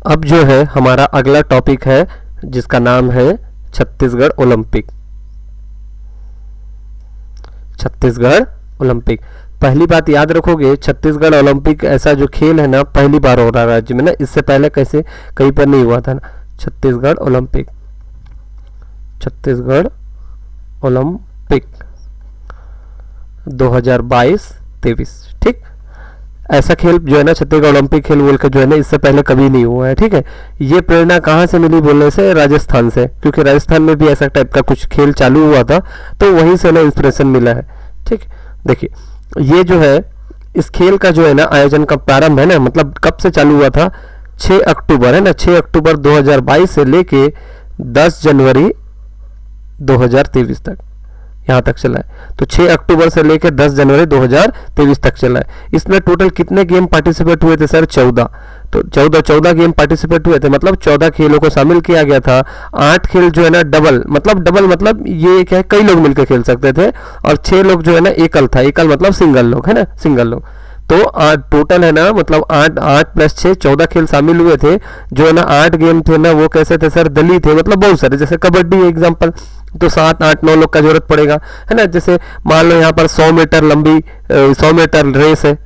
अब जो है हमारा अगला टॉपिक है जिसका नाम है छत्तीसगढ़ ओलंपिक। छत्तीसगढ़ ओलंपिक, पहली बात याद रखोगे, छत्तीसगढ़ ओलंपिक ऐसा जो खेल है ना पहली बार हो रहा है राज्य में ना, इससे पहले कैसे कहीं पर नहीं हुआ था ना। छत्तीसगढ़ ओलंपिक, छत्तीसगढ़ ओलंपिक 2022-23, ठीक। ऐसा खेल जो है ना छत्तीसगढ़ ओलंपिक खेल बोल के जो है ना इससे पहले कभी नहीं हुआ है, ठीक है। ये प्रेरणा कहाँ से मिली बोलने से, राजस्थान से, क्योंकि राजस्थान में भी ऐसा टाइप का कुछ खेल चालू हुआ था तो वहीं से ना इंस्पिरेशन मिला है, ठीक। देखिए ये जो है इस खेल का जो है ना आयोजन का प्रारंभ है ना, मतलब कब से चालू हुआ था, 6 अक्टूबर है ना, 6 अक्टूबर 2022 से लेके 10 जनवरी 2023 तक यहाँ तक चला है। तो 6 अक्टूबर से लेकर 10 जनवरी 2023 तक चला है। इसमें टोटल कितने गेम पार्टिसिपेट हुए थे सर, 14। तो 14 गेम पार्टिसिपेट हुए थे, मतलब 14 खेलों को शामिल किया गया था। 8 खेल जो है ना डबल मतलब ये क्या है, कई लोग मिलकर खेल सकते थे, और 6 लोग जो है ना एकल था, एकल मतलब सिंगल लोग है ना, सिंगल लोग। तो टोटल है ना मतलब 8 + 6 14 खेल शामिल हुए थे। जो है ना 8 गेम थे ना वो कैसे थे सर, दली थे, मतलब बहुत सारे, जैसे कबड्डी एग्जांपल, तो 7, 8, 9 लोग का जरूरत पड़ेगा है ना। जैसे मान लो यहाँ पर 100 मीटर लंबी 100 मीटर रेस है,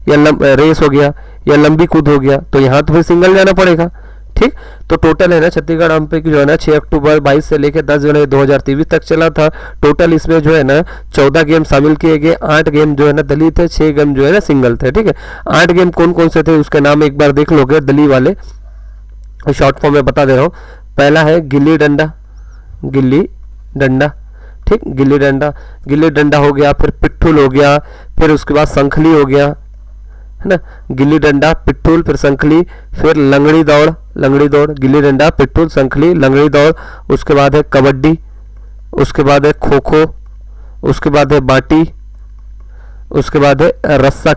या रेस हो गया, या लंबी कूद हो गया, तो यहाँ तो फिर सिंगल जाना पड़ेगा, ठीक। तो टोटल है ना छत्तीसगढ़ ओलंपिक जो है ना 6 अक्टूबर 22 से लेकर 10 जनवरी 2023 तक चला था। टोटल इसमें जो है ना 14 गेम शामिल किए गए, 8 गेम जो है ना दली थे, 6 गेम जो है ना सिंगल थे, ठीक है। 8 गेम कौन कौन से थे उसके नाम एक बार देख लोगे, दली वाले शॉर्ट फॉर्म में बता दे रहा हूँ। पहला है गिल्ली डंडा, गिल्ली डंडा, ठीक, गिल्ली डंडा हो गया, फिर पिट्ठूल हो गया, फिर उसके बाद संखली हो गया है ना, गिल्ली डंडा पिट्ठूल फिर संखली, फिर लंगड़ी दौड़, गिल्ली डंडा पिट्ठूल संखली लंगड़ी दौड़, उसके बाद है कबड्डी, उसके बाद है खो खो, उसके बाद है बाटी, उसके बाद है रस्सा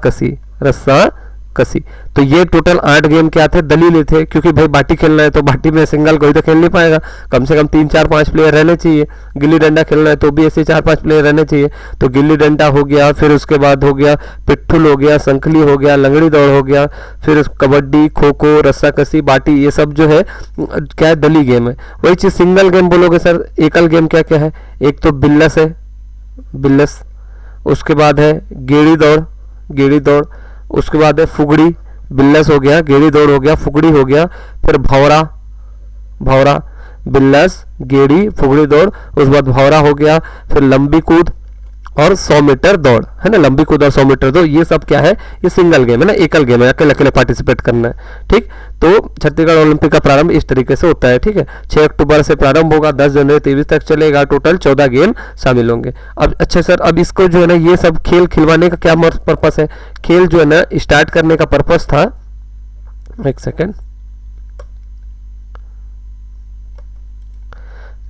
कसी। तो ये टोटल 8 गेम क्या थे, दलील थे, क्योंकि भाई बाटी खेलना है तो बाटी में सिंगल कोई तो खेल नहीं पाएगा, कम से कम 3, 4, 5 प्लेयर रहने चाहिए। गिल्ली डंडा खेलना है तो भी ऐसे 4, 5 प्लेयर रहने चाहिए। तो गिल्ली डंडा हो गया, फिर उसके बाद हो गया पिट्ठुल हो गया, संखली हो गया, लंगड़ी दौड़ हो गया, फिर कबड्डी, खो खो, रस्सा कसी, बाटी, ये सब जो है क्या है, दली गेम है। वही चीज सिंगल गेम बोलोगे सर, एकल गेम क्या क्या है, एक तो बिल्लस है, बिल्लस, उसके बाद है गेड़ी दौड़, उसके बाद है फुगड़ी, बिल्लस हो गया, गेड़ी दौड़ हो गया, फुगड़ी हो गया, फिर भौरा, बिल्लस, गेड़ी, फुगड़ी दौड़, उसके बाद भौरा हो गया, फिर लंबी कूद और 100 मीटर दौड़ है ना, लंबी कूद और 100 मीटर दौड़, ये सब क्या है, ये सिंगल गेम है ना, एकल गेम है, अकेले पार्टिसिपेट करना है, ठीक। तो छत्तीसगढ़ ओलंपिक का प्रारंभ इस तरीके से होता है, ठीक है। 6 अक्टूबर से प्रारंभ होगा, 10 जनवरी 23 तक चलेगा, टोटल 14 गेम शामिल होंगे। अब अच्छा सर, अब इसको जो है ना ये सब खेल खिलवाने का क्या पर्पस है, खेल जो है ना स्टार्ट करने का पर्पस था, एक सेकेंड,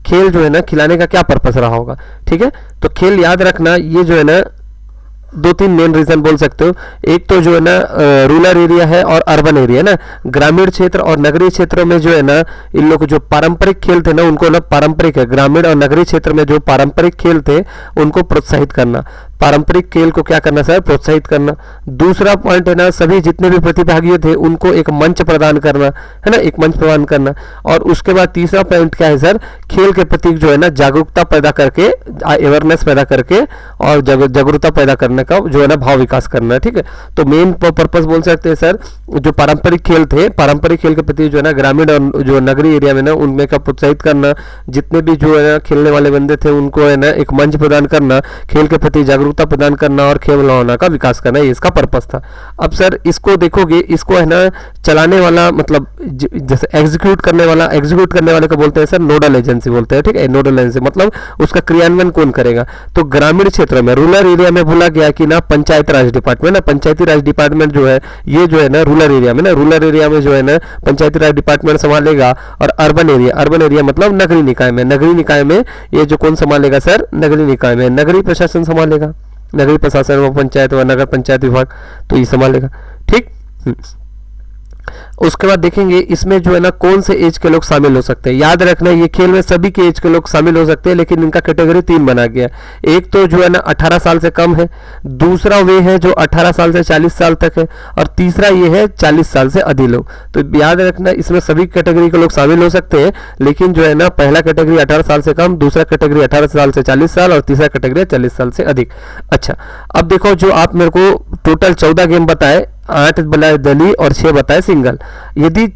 खेल जो है ना खिलाने का क्या पर्पस रहा होगा, ठीक है। तो खेल याद रखना, ये जो है ना 2-3 मेन रीजन बोल सकते हो। एक तो जो है ना रूरल एरिया है और अर्बन एरिया ना, ग्रामीण क्षेत्र और नगरीय क्षेत्रों में जो है ना इन लोग जो पारंपरिक खेल थे ना उनको ना पारंपरिक है, ग्रामीण और नगरीय क्षेत्र में जो पारंपरिक खेल थे उनको प्रोत्साहित करना, पारंपरिक खेल को क्या करना सर, प्रोत्साहित करना। दूसरा पॉइंट है ना, सभी जितने भी प्रतिभागी थे उनको एक मंच प्रदान करना है ना, एक मंच प्रदान करना। और उसके बाद तीसरा पॉइंट क्या है सर, खेल के प्रति जो है ना जागरूकता पैदा करके, अवेयरनेस पैदा करके और जागरूकता पैदा करने का जो है ना भाव विकास करना है, ठीक है। तो मेन पर्पस बोल सकते हैं सर, जो पारंपरिक खेल थे, पारंपरिक खेल के प्रति जो है ना ग्रामीण और जो नगरीय एरिया में ना उनमें का प्रोत्साहित करना, जितने भी जो है ना खेलने वाले बंदे थे उनको है ना एक मंच प्रदान करना, खेल के प्रति जागरूकता प्रदान करना और खेल भावना का विकास करना, ये इसका पर्पस था। अब सर इसको देखोगे, इसको है ना चलाने वाला, मतलब जैसे एग्जीक्यूट करने वाले को बोलते हैं सर नोडल एजेंसी बोलते हैं, ठीक है। नोडल एजेंसी मतलब उसका क्रियान्वयन कौन करेगा, तो ग्रामीण क्षेत्र में, रूरल एरिया में बोला गया कि ना पंचायती राज डिपार्टमेंट ना, पंचायती राज डिपार्टमेंट जो है ये जो है ना रूरल एरिया में जो है ना पंचायती राज डिपार्टमेंट संभालेगा। और अर्बन एरिया मतलब नगरीय निकाय में ये जो कौन संभालेगा सर, नगरीय निकाय में नगरीय प्रशासन संभालेगा, नगरीय प्रशासन व पंचायत व नगर पंचायत विभाग, तो ये संभालेगा, ठीक। उसके बाद देखेंगे इसमें जो है ना कौन से एज के लोग शामिल हो सकते हैं। याद रखना ये खेल में सभी के एज के लोग शामिल हो सकते हैं, लेकिन इनका कैटेगरी 3 बना गया। एक तो जो है ना 18 साल से कम है, दूसरा वे है जो 18 साल से 40 साल तक है, और तीसरा ये है 40 साल से अधिक लोग। तो याद रखना इसमें सभी कैटेगरी के लोग शामिल हो सकते हैं, लेकिन जो है ना पहला कैटेगरी 18 साल से कम, दूसरा कैटेगरी 18 साल से 40 साल और तीसरा कैटेगरी 40 साल से अधिक। अच्छा, अब देखो जो आप मेरे को टोटल 14 गेम बताए, 8 बताए डली और 6 बताए सिंगल। यदि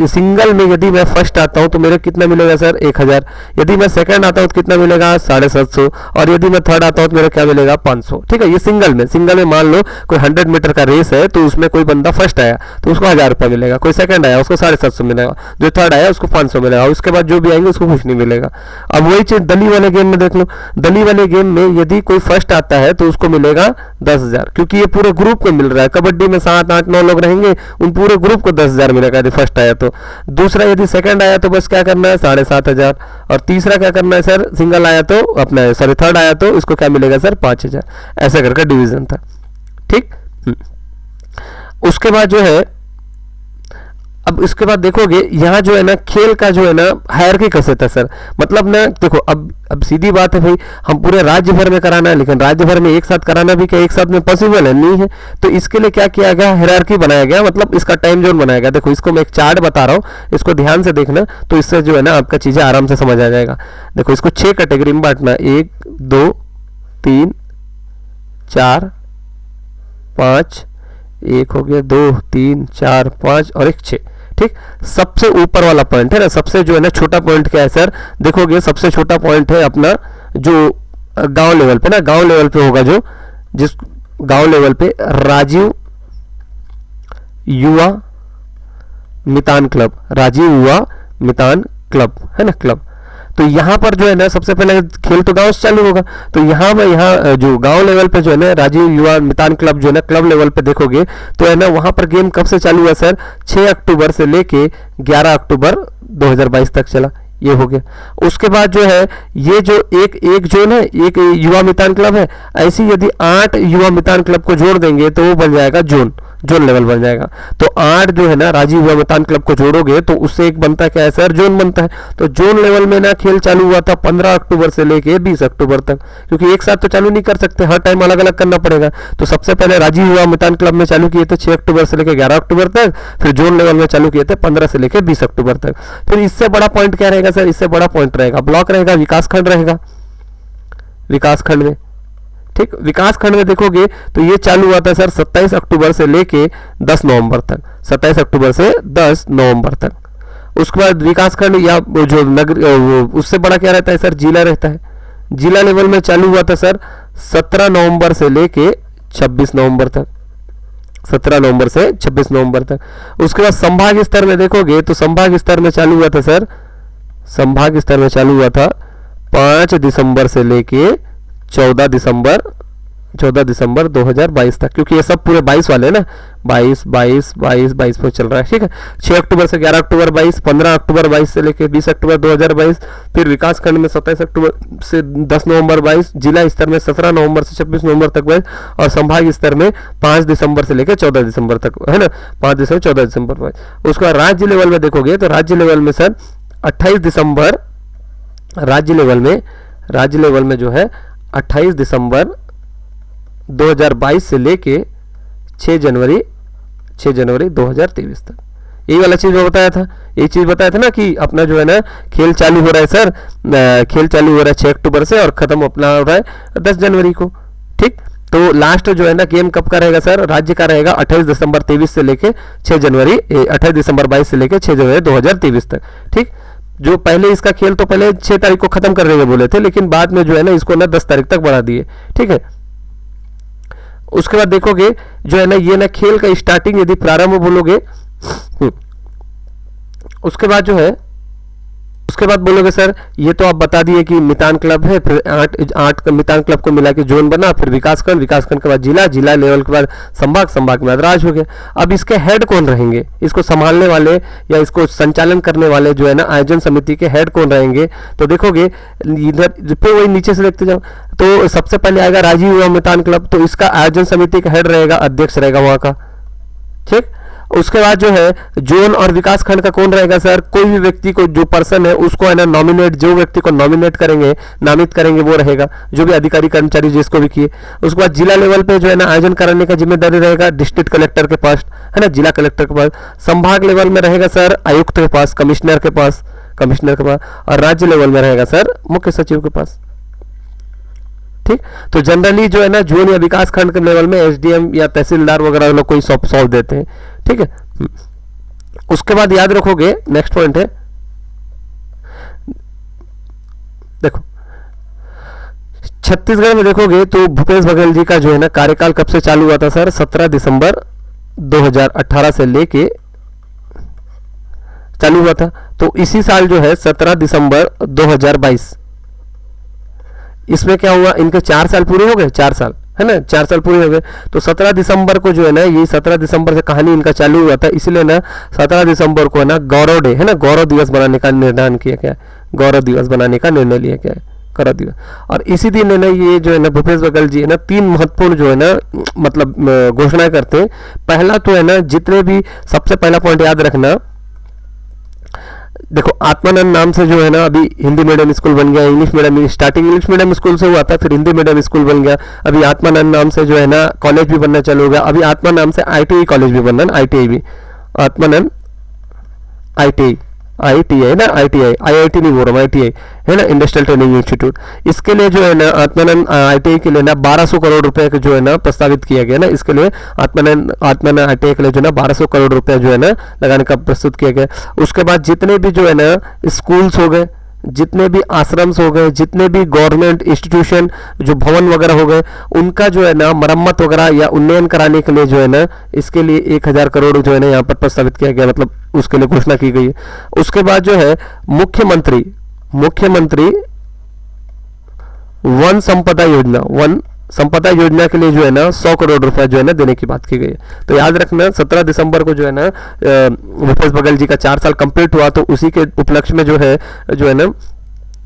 सिंगल में यदि मैं फर्स्ट आता हूं तो मेरे कितना मिलेगा सर 1000, यदि मैं सेकंड आता हूं तो कितना मिलेगा 750, और यदि मैं थर्ड आता हूं तो मेरा क्या मिलेगा 500। ठीक है, ये सिंगल में मान लो कोई 100 मीटर का रेस है तो उसमें कोई बंदा फर्स्ट आया तो उसको 1000 रुपये मिलेगा, कोई सेकंड आया उसको 750 मिलेगा, जो थर्ड आया उसको 500 मिलेगा, और उसके बाद जो भी आएंगे उसको कुछ नहीं मिलेगा। अब वही चीज दली वाले गेम में देख लो, दली वाले गेम में यदि कोई फर्स्ट आता है तो उसको मिलेगा 10,000, क्योंकि ये पूरे ग्रुप को मिल रहा है। कबड्डी में 7, 8, 9 लोग रहेंगे, उन पूरे ग्रुप को 10,000 मिलेगा यदि फर्स्ट आया तो। दूसरा यदि सेकंड आया तो बस क्या करना है 7,500, और तीसरा क्या करना है सर सिंगल आया तो अपना सॉरी थर्ड आया तो इसको क्या मिलेगा सर 5,000। ऐसा करके डिवीजन था। ठीक, उसके बाद जो है अब इसके बाद देखोगे यहाँ जो है ना खेल का जो है ना हायरार्की कैसे था सर, मतलब ना देखो अब सीधी बात है भाई, हम पूरे राज्य भर में कराना है, लेकिन राज्य भर में एक साथ कराना भी क्या एक साथ में पॉसिबल है नहीं है। तो इसके लिए क्या किया गया, हायरार्की बनाया गया, मतलब इसका टाइम जोन बनाया गया। देखो इसको मैं एक चार्ट बता रहा हूँ, इसको ध्यान से देखना, तो इससे जो है ना आपका चीजें आराम से समझ आ जाएगा। देखो इसको 6 कैटेगरी में बांटना, 1, 2, 3, 4, 5, एक हो गया, 2, 3, 4, 5 और एक 6। ठीक, सबसे ऊपर वाला पॉइंट है ना, सबसे जो है ना छोटा पॉइंट क्या है सर, देखोगे सबसे छोटा पॉइंट है अपना जो गांव लेवल पे ना, गांव लेवल पे होगा जो, जिस गांव लेवल पे राजीव युवा मितान क्लब, राजीव युवा मितान क्लब है ना, क्लब। तो यहाँ पर जो है ना सबसे पहले खेल तो गांव से चालू होगा, तो यहाँ जो गांव लेवल पे जो है ना राजीव युवा मितान क्लब जो है ना क्लब लेवल पे देखोगे तो है ना वहां पर गेम कब से चालू हुआ सर, 6 अक्टूबर से लेके 11 अक्टूबर 2022 तक चला। ये हो गया। उसके बाद जो है ये जो एक जोन है, एक युवा मितान क्लब है, ऐसी यदि 8 युवा मितान क्लब को जोड़ देंगे तो वो बन जाएगा जोन लेवल बन जाएगा। तो 8 जो है ना राजीव युवा मितान क्लब को जोड़ोगे तो उससे एक बनता है क्या है सर, जोन बनता है। तो जोन लेवल में ना खेल चालू हुआ था 15 अक्टूबर से लेके 20 अक्टूबर तक, क्योंकि एक साथ तो चालू नहीं कर सकते, हर टाइम अलग अलग करना पड़ेगा। तो सबसे पहले राजीव युवा मितान क्लब में चालू किए थे 6 अक्टूबर से लेकर 11 अक्टूबर तक, फिर जोन लेवल में चालू किए थे 15 से लेकर 20 अक्टूबर तक। फिर इससे बड़ा पॉइंट क्या रहेगा सर, इससे बड़ा पॉइंट रहेगा ब्लॉक रहेगा, विकासखंड रहेगा, विकासखंड में। ठीक, विकासखंड में देखोगे तो ये चालू हुआ था सर 27 अक्टूबर से लेके 10 नवंबर तक, 27 अक्टूबर से 10 नवंबर तक। उसके बाद विकासखंड या जो नगर उससे बड़ा क्या रहता है सर, जिला रहता है। जिला लेवल में चालू हुआ था सर 17 नवंबर से लेके 26 नवंबर तक, 17 नवंबर से 26 नवंबर तक। उसके बाद संभाग स्तर में देखोगे तो संभाग स्तर में चालू हुआ था सर, संभाग स्तर में चालू हुआ था 5 दिसंबर से लेके 14 दिसंबर 2022 तक, क्योंकि ये सब पूरे 22 वाले हैं ना, 22 पे चल रहा है। ठीक है, 6 अक्टूबर से 11 अक्टूबर 22, 15 अक्टूबर 22 से लेके 20 अक्टूबर 2022, फिर विकासखंड में 27 अक्टूबर से 10 नवंबर 22, जिला स्तर में 17 नवंबर से 26 नवंबर तक 22, और संभाग स्तर में 5 दिसंबर से लेकर 14 दिसंबर तक, है ना, 5 दिसंबर 14 दिसंबर 22। उसके बाद राज्य लेवल में देखोगे तो राज्य लेवल में सर 28 दिसंबर, राज्य लेवल में जो है 28 दिसंबर 2022 से लेके 6 जनवरी 2023 तक। यही वाला चीज मैं बताया था, यही चीज बताया था ना कि अपना जो है ना खेल चालू हो रहा है सर, खेल चालू हो रहा है 6 अक्टूबर से और खत्म अपना हो रहा है 10 जनवरी को। ठीक, तो लास्ट जो है ना गेम कब का रहेगा सर, राज्य का रहेगा 28 दिसंबर 23 से लेके 6 जनवरी 28 दिसंबर 22 से लेके 6 जनवरी 2023 तक। ठीक, जो पहले इसका खेल तो पहले 6 तारीख को खत्म कर देंगे बोले थे, लेकिन बाद में जो है ना इसको ना 10 तारीख तक बढ़ा दिए। ठीक है, उसके बाद देखोगे जो है ना ये ना खेल का स्टार्टिंग यदि प्रारंभ बोलोगे, उसके बाद जो है उसके बाद बोलोगे सर ये तो आप बता दिए कि मितान क्लब है, फिर 8 मितान क्लब को मिला के जोन बना, फिर विकासखंड के बाद जिला लेवल के बाद संभाग के बाद राज्य हो गया। अब इसके हेड कौन रहेंगे, इसको संभालने वाले या इसको संचालन करने वाले जो है ना आयोजन समिति के हेड कौन रहेंगे, तो देखोगे इधर फिर वही नीचे से देखते जाओ तो सबसे पहले आएगा राजीव युवा मितान क्लब, तो इसका आयोजन समिति का हेड रहेगा, अध्यक्ष रहेगा वहां का। ठीक, उसके बाद जो है जोन और विकास खंड का कौन रहेगा सर, कोई भी व्यक्ति को, जो पर्सन है उसको है ना नॉमिनेट, जो व्यक्ति को नॉमिनेट करेंगे, नामित करेंगे वो रहेगा, जो भी अधिकारी कर्मचारी जिसको भी किए। उसके बाद जिला लेवल पे जो है ना आयोजन कराने का जिम्मेदारी रहेगा डिस्ट्रिक्ट कलेक्टर के पास, है ना, जिला कलेक्टर के पास। संभाग लेवल में रहेगा सर आयुक्त के पास, कमिश्नर के पास, और राज्य लेवल में रहेगा सर मुख्य सचिव के पास। ठीक, तो जनरली जो है ना जोन या विकास खंड के लेवल में एसडीएम या तहसीलदार वगैरह लोग कोई सौंप देते हैं। ठीक है, उसके बाद याद रखोगे नेक्स्ट पॉइंट है, देखो छत्तीसगढ़ में देखोगे तो भूपेश बघेल जी का जो है ना कार्यकाल कब से चालू हुआ था सर, 17 दिसंबर 2018 से लेके चालू हुआ था। तो इसी साल जो है 17 दिसंबर 2022, इसमें क्या हुआ, इनके 4 साल पूरे हो गए, 4 साल, है ना, 4 साल पूरे हो गए। तो 17 दिसंबर को जो है ना, ये 17 दिसंबर से कहानी इनका चालू हुआ था, इसलिए ना 17 दिसंबर को है ना गौरव डे, है ना, गौरव दिवस बनाने का निर्णय किया गया, गौरव दिवस बनाने का निर्णय लिया गया है, गौरव दिवस। और इसी दिन है ना ये जो है ना भूपेश बघेल जी है ना 3 महत्वपूर्ण जो है ना मतलब घोषणाएं करते हैं। पहला तो है ना, जितने भी, सबसे पहला पॉइंट याद रखना, देखो आत्मानंद नाम से जो है ना अभी हिंदी मीडियम स्कूल बन गया, English medium, starting English medium school से हुआ था, फिर हिंदी मीडियम स्कूल बन गया, अभी आत्मानंद नाम से जो है ना कॉलेज भी बनना चालू हो गया, अभी आत्मा नाम से आईटीआई कॉलेज भी बनना, आईटीआई भी, आत्मानंद आईटीआई ना, आईआईटी नहीं बोल रहा हूँ, आईटीआई है ना, इंडस्ट्रियल ट्रेनिंग इंस्टीट्यूट। इसके लिए जो है ना आत्मानंद आईटीआई के लिए ना 1200 करोड़ रुपए के जो है ना प्रस्तावित किया गया ना, इसके लिए आत्मानंद आईटीआई के लिए जो है ना 1200 करोड़ रुपए जो है ना लगाने का प्रस्तुत किया गया। उसके बाद जितने भी जो है ना स्कूल्स हो गए, जितने भी आश्रम्स हो गए, जितने भी गवर्नमेंट इंस्टीट्यूशन जो भवन वगैरह हो गए, उनका जो है ना मरम्मत वगैरह या उन्नयन कराने के लिए जो है ना इसके लिए 1000 करोड़ जो है ना यहाँ पर प्रस्तावित किया गया, मतलब उसके लिए घोषणा की गई है। उसके बाद जो है मुख्यमंत्री वन संपदा योजना के लिए जो है ना 100 करोड़ रुपए जो है ना देने की बात की गई है। तो याद रखना 17 दिसंबर को जो है ना भूपेश बघेल जी का 4 साल कंप्लीट हुआ, तो उसी के उपलक्ष्य में जो है ना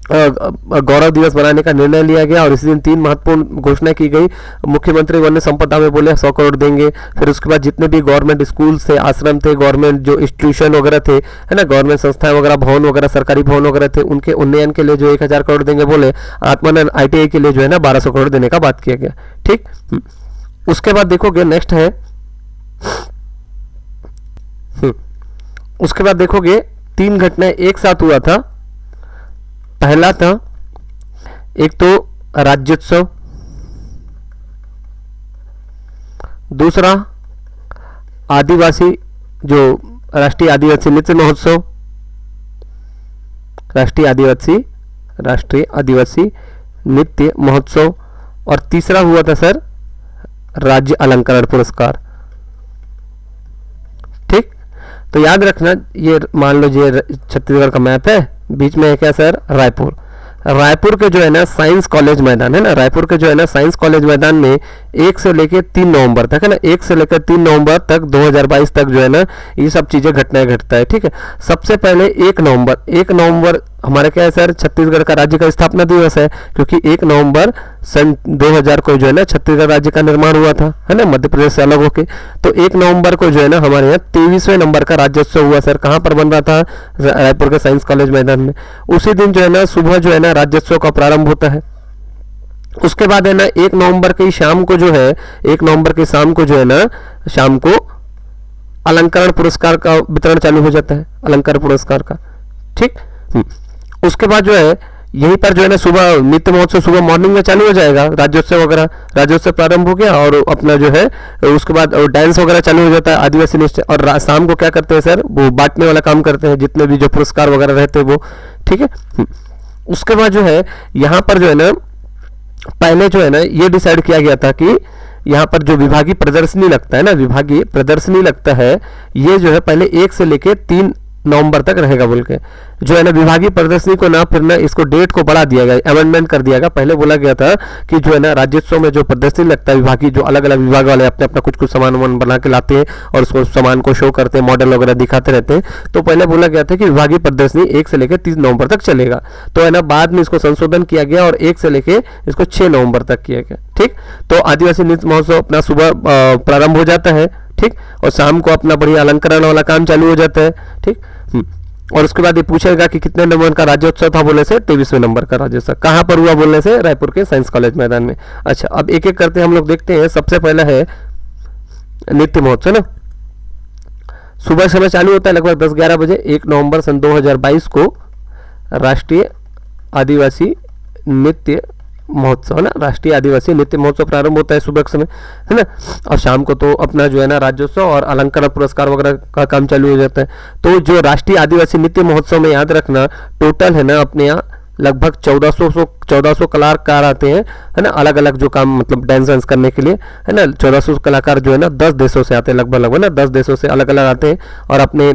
गौरव दिवस बनाने का निर्णय लिया गया। और इसी दिन 3 महत्वपूर्ण घोषणा की गई। मुख्यमंत्री वन्य संपदा में बोले 100 करोड़ देंगे। फिर उसके बाद जितने भी गवर्नमेंट स्कूल थे, आश्रम थे, गवर्नमेंट जो इंस्टीट्यूशन वगैरह थे, है ना, गवर्नमेंट संस्थाएं वगैरह, भवन वगैरह, सरकारी भवन वगैरह थे, उनके उन्नयन के लिए जो 1000 करोड़ देंगे बोले। आत्मानंद आईटीआई के लिए जो है ना 1200 करोड़ देने का बात किया गया। ठीक, उसके बाद देखोगे नेक्स्ट है, उसके बाद देखोगे 3 घटनाएं एक साथ हुआ था। पहला था एक तो राज्योत्सव, दूसरा आदिवासी जो राष्ट्रीय आदिवासी नृत्य महोत्सव, राष्ट्रीय आदिवासी नृत्य महोत्सव, और तीसरा हुआ था सर राज्य अलंकरण पुरस्कार। ठीक, तो याद रखना, ये मान लो ये छत्तीसगढ़ का मैप है, बीच में है क्या सर, रायपुर के जो है ना साइंस कॉलेज मैदान है ना, रायपुर के जो है ना साइंस कॉलेज मैदान में 1 से लेकर 3 नवंबर तक, है ना, 1 से लेकर 3 नवंबर तक 2022 तक जो है ना ये सब चीजें घटनाएं घटता है। ठीक है, सबसे पहले 1 नवंबर हमारे क्या है सर, छत्तीसगढ़ का राज्य का स्थापना दिवस है, क्योंकि 1 नवंबर सन 2000 को जो है ना छत्तीसगढ़ राज्य का निर्माण हुआ था, है ना, मध्य प्रदेश से अलग होके। तो 1 नवंबर को जो है ना हमारे यहाँ 23वें नंबर का राज्योत्सव हुआ सर। कहाँ पर बन रहा था, रायपुर के साइंस कॉलेज मैदान में। उसी दिन जो है ना सुबह जो है ना राज्योत्सव का प्रारंभ होता है। उसके बाद है ना 1 नवंबर की शाम को जो है, 1 नवंबर की शाम को जो है ना, शाम को अलंकरण पुरस्कार का वितरण चालू हो जाता है, अलंकरण पुरस्कार का। ठीक, उसके बाद जो है यहीं पर जो है ना सुबह नृत्य महोत्सव सुबह मॉर्निंग में चालू हो जाएगा, राज्योत्सव वगैरह, राज्योत्सव प्रारंभ हो गया। और अपना जो है उसके बाद डांस वगैरह चालू हो जाता है, आदिवासी नृत्य। और शाम को क्या करते हैं सर, वो बांटने वाला काम करते हैं, जितने भी जो पुरस्कार वगैरह रहते हैं वो। ठीक है, उसके बाद जो है यहाँ पर जो है ना पहले जो है ना ये डिसाइड किया गया था कि यहाँ पर जो विभागीय प्रदर्शनी लगता है ना, विभागीय प्रदर्शनी लगता है, ये जो है पहले 1 से लेके 3 नवंबर तक रहेगा बोल के जो है ना विभागीय प्रदर्शनी को ना फिर ना इसको डेट को बढ़ा दिया गया, अमेंडमेंट कर दिया गया। पहले बोला गया था कि जो है ना राज्योत्सव में जो प्रदर्शनी लगता है विभागीय, जो अलग अलग विभाग वाले अपने अपना कुछ कुछ सामान बना के लाते हैं और उसको सामान को शो करते हैं, मॉडल वगैरह दिखाते रहते हैं। तो पहले बोला गया था कि विभागीय प्रदर्शनी 1 से लेकर 30 नवंबर तक चलेगा। तो है ना बाद में इसको संशोधन किया गया और 1 से लेकर इसको 6 नवंबर तक किया गया। ठीक, तो आदिवासी नृत्य महोत्सव अपना सुबह प्रारंभ हो जाता है ठीक। और शाम को अपना बढ़िया अलंकरण वाला काम चालू हो जाता है, ठीक। और उसके बाद ये पूछेगा कि कितने नंबर का राज्योत्सव था, बोलने से 23वें नंबर का राज्योत्सव कहाँ पर हुआ, बोलने से रायपुर के साइंस कॉलेज मैदान में। अच्छा, अब एक एक करते हम लोग देखते हैं। सबसे पहला है नृत्य महोत्सव ना, सुबह समय चालू होता है लगभग 10-11 बजे। 1 नवंबर सन 2022 को राष्ट्रीय आदिवासी नृत्य महोत्सव ना, राष्ट्रीय आदिवासी नृत्य महोत्सव प्रारंभ होता है सुबह के समय, है ना। और शाम को तो अपना जो है ना राज्योत्सव और अलंकरण पुरस्कार वगैरह का काम चालू हो जाता है। तो जो राष्ट्रीय आदिवासी नृत्य महोत्सव में याद रखना, टोटल है ना अपने यहाँ लगभग 1400 कलाकार आते हैं, है ना, अलग अलग जो काम मतलब डांस वांस करने के लिए, है ना। 1400 कलाकार जो है ना 10 देशों से आते हैं, लगभग ना 10 देशों से अलग अलग आते हैं। और अपने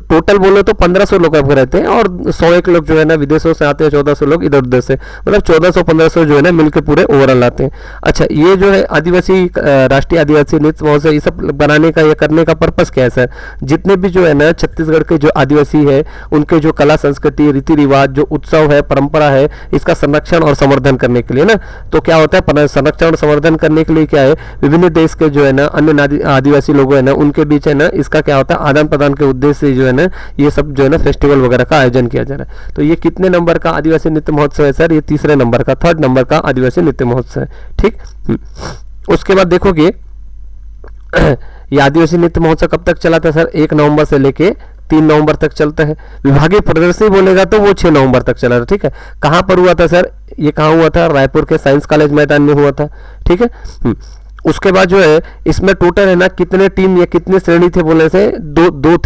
टोटल बोलो तो 1500 लोग अब रहते हैं, और 101 लोग जो है ना विदेशों से आते हैं, 1400 लोग इधर उधर से, मतलब 1400-1500 जो है ना मिलकर पूरे ओवरऑल आते हैं। अच्छा, ये जो है आदिवासी राष्ट्रीय आदिवासी नृत्य महोत्सव, ये सब बनाने का या करने का पर्पस क्या है सर? जितने भी जो है ना छत्तीसगढ़ के जो आदिवासी है उनके जो कला संस्कृति रीति रिवाज जो उत्सव है परंपरा है, इसका संरक्षण और संवर्धन करने के लिए ना। तो क्या होता है संरक्षण और संवर्धन करने के लिए क्या है, विभिन्न देश के जो है ना अन्य आदिवासी लोग है ना उनके बीच है ना इसका क्या होता है आदान प्रदान के उद्देश्य से जो है ना ये सब जो है ना फेस्टिवल वगैरह का आयोजन किया जा रहा है। तो ये कितने नंबर का आदिवासी नृत्य महोत्सव है सर? ये तीसरे नंबर का, 3rd नंबर का आदिवासी नृत्य महोत्सव है, ठीक। उसके बाद देखोगे ये आदिवासी नृत्य महोत्सव कब तक चला था सर? 1 नवंबर से लेके 3 नवंबर तक चलता है। विभागीय प्रदर्शनी बोलेगा तो वो 6 नवंबर तक चला था, ठीक है। कहाँ पर हुआ था सर? ये कहाँ हुआ था? रायपुर के साइंस कॉलेज मैदान में हुआ था, ठीक है। उसके बाद जो है इसमें टोटल है ना कितने टीम या कितने श्रेणी थे बोलने से दो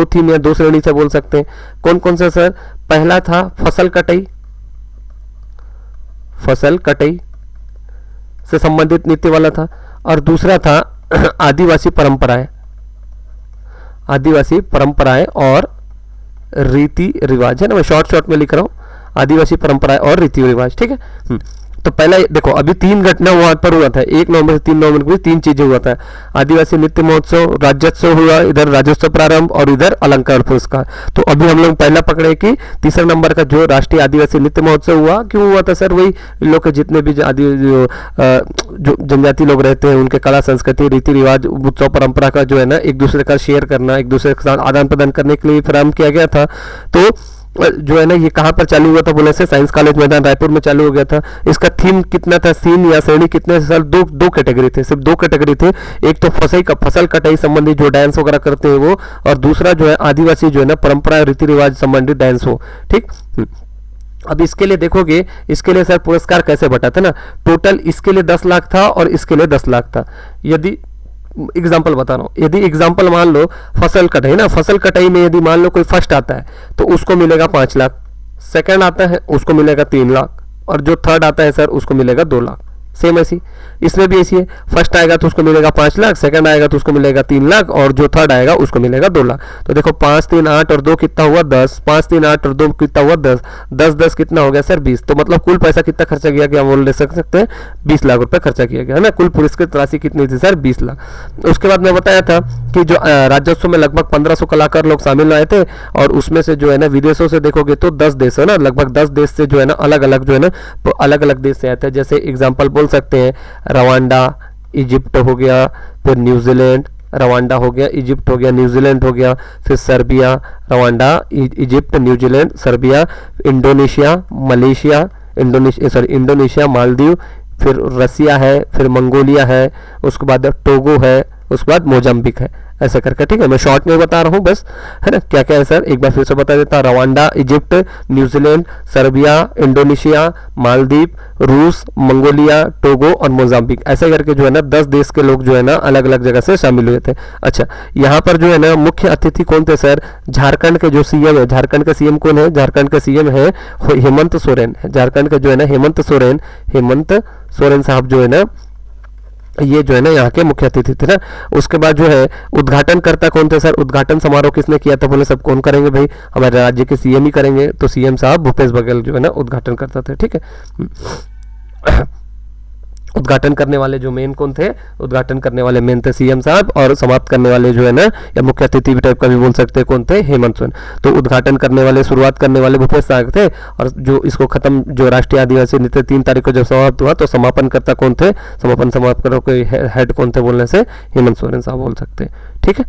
थीम या 2 श्रेणी से बोल सकते हैं। कौन कौन सा सर? पहला था फसल कटाई से संबंधित नृत्य वाला था, और दूसरा था आदिवासी परंपराएं और रीति रिवाज, है ना, मैं शॉर्ट में लिख रहा हूँ, आदिवासी परंपराएं और रीति रिवाज, ठीक है। तो पहला देखो अभी 3 घटना वहां पर हुआ था, 1 नवंबर से 3 नवंबर को 3 चीजें हुआ था। आदिवासी नृत्य महोत्सव, राज्योत्सव हुआ, इधर राज्योत्सव प्रारंभ और इधर अलंकरण पुरस्कार। तो अभी हम लोग पहला पकड़े कि तीसरा नंबर का जो राष्ट्रीय आदिवासी नृत्य महोत्सव हुआ, क्यों हुआ था सर? वही लोग के जितने भी जो जनजाति लोग रहते हैं उनके कला संस्कृति रीति रिवाज उत्सव परंपरा का जो है ना एक दूसरे का शेयर करना, एक दूसरे के साथ आदान प्रदान करने के लिए प्रारंभ किया गया था। तो जो है ना ये कहाँ पर चालू हुआ था बोले से साइंस कॉलेज मैदान रायपुर में चालू हो गया था। इसका थीम कितना था, सीन या श्रेणी कितने सर? दो कैटेगरी थे, सिर्फ 2 कैटेगरी थे। एक तो फसल कटाई संबंधी जो डांस वगैरह करते हैं वो, और दूसरा जो है आदिवासी जो है ना परंपरा रीति रिवाज संबंधी डांस हो, ठीक। अब इसके लिए देखोगे, इसके लिए सर पुरस्कार कैसे बटा था ना, टोटल इसके लिए 10 लाख था और इसके लिए 10 लाख था। यदि एग्जाम्पल बता रहा हूँ, यदि एग्जाम्पल मान लो फसल कटाई ना, फसल कटाई में यदि मान लो कोई फर्स्ट आता है तो उसको मिलेगा 5 लाख, सेकंड आता है उसको मिलेगा 3 लाख, और जो थर्ड आता है सर उसको मिलेगा 2 लाख। सेम ऐसी इसमें भी ऐसी है, फर्स्ट आएगा तो उसको मिलेगा 5 लाख, सेकंड आएगा तो उसको मिलेगा 3 लाख, और जो थर्ड आएगा उसको मिलेगा 2 लाख। तो देखो 5 3 8 और 2 कितना हुआ 10, 5 3 8 और 2 कितना हुआ 10, 10 10 कितना हो गया सर 20। तो मतलब कुल पैसा कितना खर्चा किया गया बोल ले सकते हैं 20 लाख रुपए खर्चा किया गया है ना। कुल पुरस्कृत राशि कितनी थी सर? 20 लाख। उसके बाद मैं बताया था कि जो राज्योत्सव में लगभग 1500 कलाकार लोग शामिल आए थे, और उसमें से जो है ना विदेशों से देखोगे तो 10 देश है ना, लगभग 10 देश से जो है ना अलग अलग जो है ना अलग अलग देश से आए थे। जैसे एग्जाम्पल बोल सकते हैं रवांडा, इजिप्ट हो गया, फिर न्यूजीलैंड, रवांडा हो गया, इजिप्ट हो गया, न्यूजीलैंड हो गया, फिर Serbia, Rwanda, Egypt, New Zealand, Serbia, Indonesia, Malaysia, Indonesia, Maldives, फिर रसिया है, फिर मंगोलिया है, उसके बाद टोगो है, उसके बाद मोजाम्बिक है, ऐसे करके, ठीक है। मैं शॉर्ट में बता रहा हूँ बस, है ना। क्या क्या है सर एक बार फिर से बता देता, Rwanda, Egypt, New Zealand, Serbia, Indonesia, Maldives, रूस, मंगोलिया, टोगो और मोजाम्बिक, ऐसे करके जो है ना 10 देश के लोग जो है ना अलग अलग जगह से शामिल हुए थे। अच्छा, यहाँ पर जो है ना मुख्य अतिथि कौन थे सर? झारखंड के जो सीएम है, झारखंड का सीएम कौन है? झारखंड का सीएम है हेमंत सोरेन, झारखंड का जो है ना हेमंत सोरेन साहब जो है ना ये जो है ना यहाँ के मुख्य अतिथि थे ना। उसके बाद जो है उद्घाटन करता कौन थे सर? उद्घाटन समारोह किसने किया था बोले? सब कौन करेंगे भाई? हमारे राज्य के सीएम ही करेंगे। तो सीएम साहब भूपेश बघेल जो है ना उद्घाटन करता थे, ठीक है। उद्घाटन करने वाले जो मेन कौन थे, उद्घाटन करने वाले मेन थे सीएम साहब, और समाप्त करने वाले जो है ना, या मुख्य अतिथि भी टाइप का भी बोल सकते हैं, कौन थे, हेमंत सोरेन। तो उद्घाटन करने वाले, शुरुआत करने वाले भूपेश सागर थे, और जो इसको खत्म, जो राष्ट्रीय आदिवासी नृत्य 3 तारीख को जब समाप्त हुआ, तो समापनकर्ता कौन थे, समापन समाप्त के हेड कौन थे बोलने से हेमंत सोरेन साहब बोल सकते हैं। ठीक है।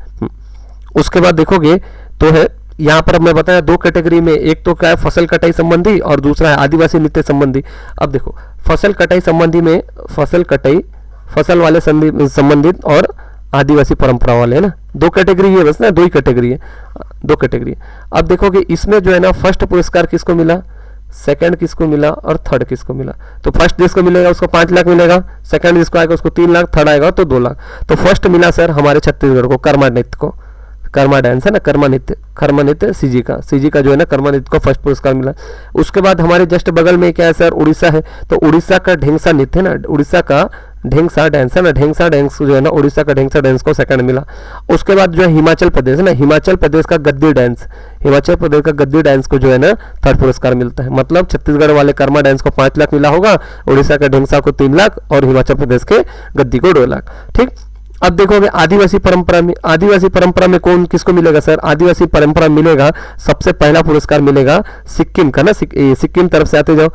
उसके बाद देखोगे तो है यहाँ पर मैं बताया 2 कैटेगरी में, एक तो क्या है फसल कटाई संबंधी और दूसरा है आदिवासी नृत्य संबंधी। अब देखो फसल कटाई संबंधी में फसल कटाई, फसल वाले संबंधित और आदिवासी परंपरा वाले, है ना, 2 कैटेगरी है बस ना, 2 ही कैटेगरी है, 2 कैटेगरी। अब देखोगे इसमें जो है ना फर्स्ट पुरस्कार किसको मिला, सेकंड किसको मिला और थर्ड किसको मिला। तो फर्स्ट जिसको मिलेगा उसको 5 लाख मिलेगा, सेकंड जिसको आएगा उसको 3 लाख, थर्ड आएगा तो 2 लाख। तो फर्स्ट मिला सर हमारे छत्तीसगढ़ को कर्मा नृत्य को, कर्मा डांस है ना, कर्मा नृत्य सीजी का जो है ना कर्मा नृत्य को फर्स्ट पुरस्कार मिला। उसके बाद हमारे जस्ट बगल में क्या है सर, उड़ीसा है, तो उड़ीसा का ढेंगसा नृत्य है ना, उड़ीसा का ढेंगसा डांस है ना, ढेंगसा डांस जो है ना, उड़ीसा का ढेंगसा डांस को सेकंड मिला। उसके बाद जो है हिमाचल प्रदेश है ना, हिमाचल प्रदेश का गद्दी डांस, हिमाचल प्रदेश का गद्दी डांस को जो है ना थर्ड पुरस्कार मिलता है। मतलब छत्तीसगढ़ वाले कर्मा डांस को 5 लाख मिला होगा, उड़ीसा का ढेंगसा को 3 लाख और हिमाचल प्रदेश के गद्दी को 2 लाख। ठीक। अब देखोगे आदिवासी परंपरा में कौन किसको मिलेगा सर, आदिवासी परंपरा मिलेगा, सबसे पहला पुरस्कार मिलेगा सिक्किम का ना, सिक्किम तरफ से आते जाओ,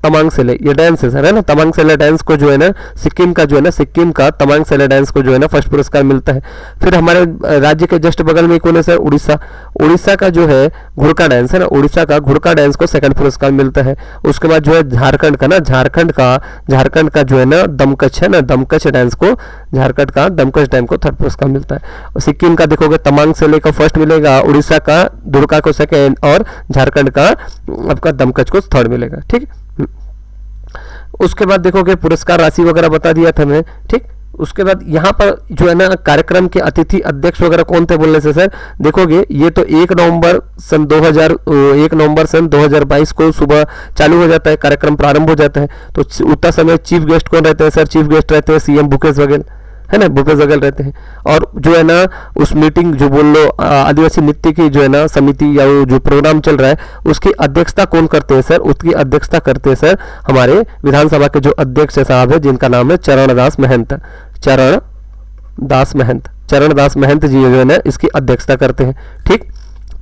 तमांग सेले ये डांस है सर, है ना, तमांग सेले डांस को जो है ना सिक्किम का जो है ना, सिक्किम का तमांग सेले डांस को जो है ना फर्स्ट पुरस्कार मिलता है। फिर हमारे राज्य के जस्ट बगल में कौन है सर, उड़ीसा का जो है घुड़का डांस है ना, उड़ीसा का घुड़का डांस को सेकंड पुरस्कार मिलता है। उसके बाद जो है झारखंड का जो है ना दमकच है ना, दमकच डांस को, झारखंड का दमकच डांस को थर्ड पुरस्कार मिलता है। सिक्किम का देखोगे तमांग सेले को फर्स्ट मिलेगा, उड़ीसा का घुड़का को सेकेंड और झारखंड का आपका दमकच को थर्ड मिलेगा। ठीक। उसके बाद देखोगे पुरस्कार राशि वगैरह बता दिया था मैं। ठीक। उसके बाद यहाँ पर जो है ना कार्यक्रम के अतिथि अध्यक्ष वगैरह कौन थे बोलने से सर, देखोगे ये तो 1 नवंबर सन 2022 को सुबह चालू हो जाता है, कार्यक्रम प्रारंभ हो जाता है। तो उतना समय चीफ गेस्ट कौन रहते हैं सर, चीफ गेस्ट रहते हैं सीएम भूपेश बघेल, है ना, भूपेश बघेल रहते हैं। और जो है ना उस मीटिंग जो बोल लो आदिवासी नृत्य की जो है ना समिति या वो जो प्रोग्राम चल रहा है उसकी अध्यक्षता कौन करते हैं सर, उसकी अध्यक्षता करते हैं सर हमारे विधानसभा के जो अध्यक्ष साहब है जिनका नाम है चरणदास महंत जी जो है ना इसकी अध्यक्षता करते हैं। ठीक।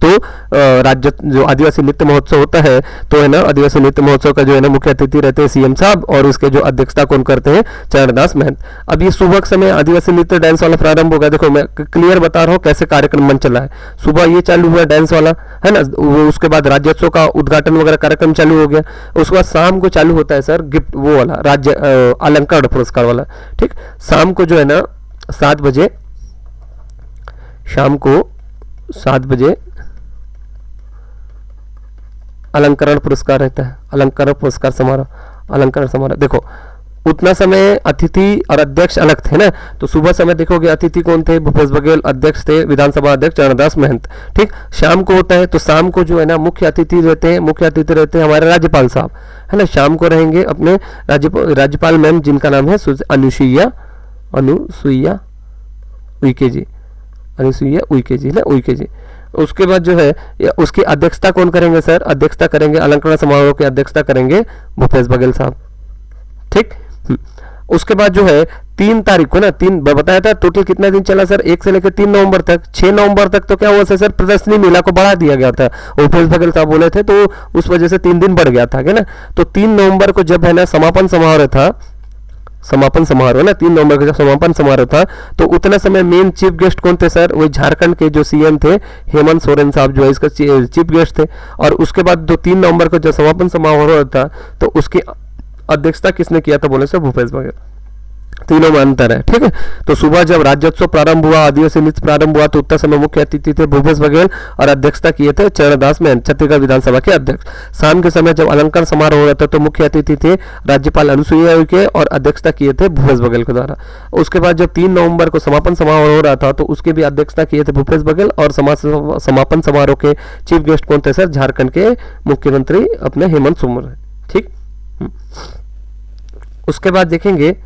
तो राज्य जो आदिवासी नृत्य महोत्सव होता है तो है ना, आदिवासी नृत्य महोत्सव का जो है ना मुख्य अतिथि रहते हैं सीएम साहब और इसके जो अध्यक्षता कौन करते हैं, चरणदास महंत। अब ये सुबह के समय आदिवासी नृत्य डांस वाला प्रारंभ होगा। देखो मैं क्लियर बता रहा हूँ कैसे कार्यक्रम मन चला है। सुबह ये चालू हुआ डांस वाला, है ना, उसके बाद राज्योत्सव का उद्घाटन वगैरह कार्यक्रम चालू हो गया। उसके बाद शाम को चालू होता है सर गिफ्ट वो वाला राज्य अलंकार पुरस्कार वाला। ठीक। शाम को जो है ना 7 बजे, शाम को 7 बजे अलंकरण पुरस्कार रहता है, अलंकरण पुरस्कार समारोह। देखो उतना समय अतिथि और अध्यक्ष अलग थे ना, तो सुबह समय देखोगे अतिथि कौन थे, भूपेश बघेल, अध्यक्ष थे विधानसभा अध्यक्ष चरणदास महंत। ठीक। शाम को होता है तो शाम को जो है ना मुख्य अतिथि रहते हैं हमारे राज्यपाल साहब, है ना, शाम को रहेंगे अपने राज्यपाल मैम जिनका नाम है अनुसुईया उइके जी। उसके बाद जो है उसकी अध्यक्षता कौन करेंगे सर, अध्यक्षता करेंगे अलंकरण समारोह की अध्यक्षता करेंगे भूपेश बघेल साहब। ठीक। उसके बाद जो है 3 तारीख को ना, 3 बताया था टोटल कितना दिन चला सर, 1 से लेकर 3 नवंबर तक, 6 नवंबर तक तो क्या हुआ सर प्रदर्शनी मेला को बढ़ा दिया गया था, भूपेश बघेल साहब बोले थे तो उस वजह से 3 दिन बढ़ गया था ना। तो 3 नवंबर को जब है ना समापन समारोह ना, 3 नवंबर का जब समापन समारोह था तो उतना समय मेन चीफ गेस्ट कौन थे सर, वही झारखंड के जो सीएम थे हेमंत सोरेन साहब जो है इसका चीफ गेस्ट थे। और उसके बाद जो 3 नवंबर को जब समापन समारोह था तो उसकी अध्यक्षता किसने किया था बोले सर, भूपेश बघेल। तीनों में अंतर है। ठीक है। तो सुबह जब राज्योत्सव प्रारंभ हुआ, आदिवासी नृत्य प्रारंभ हुआ तो उतना समय मुख्य अतिथि थे भूपेश बघेल और अध्यक्षता किए थे चरणदास महंत, छत्तीसगढ़ विधानसभा के अध्यक्ष। शाम के समय जब अलंकार समारोह हो रहा था तो मुख्य अतिथि थे राज्यपाल अनुसुईया उइके और अध्यक्षता किए थे भूपेश बघेल के द्वारा। उसके बाद जब 3 नवंबर को समापन समारोह हो रहा था तो उसकी भी अध्यक्षता किए थे भूपेश बघेल और समापन समारोह के चीफ गेस्ट कौन थे सर, झारखंड के मुख्यमंत्री अपने हेमंत सोरेन। ठीक। उसके बाद देखेंगे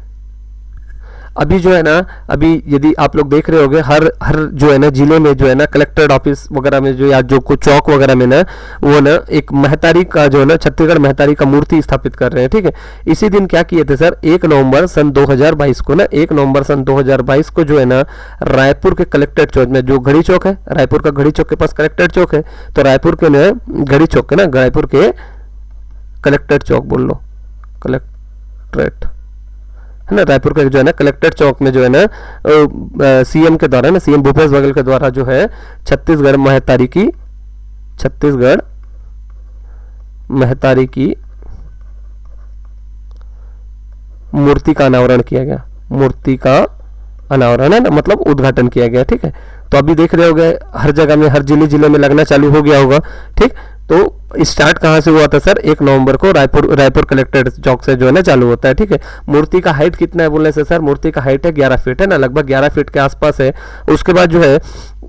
अभी जो है ना, अभी यदि आप लोग देख रहे होंगे हर हर जो है ना जिले में जो है ना कलेक्टर ऑफिस वगैरह में जो, या जो को चौक वगैरह में ना, वो ना एक महतारी का जो है ना छत्तीसगढ़ महतारी का मूर्ति स्थापित कर रहे हैं। ठीक है, इसी दिन क्या किए थे सर, 1 नवंबर सन 2022 को ना, 1 नवंबर सन 2022 को जो है ना रायपुर के कलेक्ट्रेट चौक में, जो घड़ी चौक है, रायपुर का घड़ी चौक के पास कलेक्ट्रेट चौक है, तो रायपुर के ना घड़ी चौक के ना, रायपुर के कलेक्ट्रेट चौक बोल लो, कलेक्ट्रेट है ना, रायपुर का जो है ना कलेक्ट्रेट चौक में जो है ना सीएम के द्वारा ना, सीएम भूपेश बघेल के द्वारा जो है छत्तीसगढ़ महतारी की मूर्ति का अनावरण किया गया, मूर्ति का अनावरण है ना, मतलब उद्घाटन किया गया। ठीक है, तो अभी देख रहे होंगे हर जगह में, हर जिले में लगना चालू हो गया होगा। ठीक, तो स्टार्ट कहाँ से हुआ था सर, 1 नवंबर को रायपुर कलेक्ट्रेट चौक से जो है ना चालू होता है। ठीक है, मूर्ति का हाइट कितना है बोलने से सर, मूर्ति का हाइट है 11 फीट है ना, लगभग 11 फीट के आसपास है। उसके बाद जो है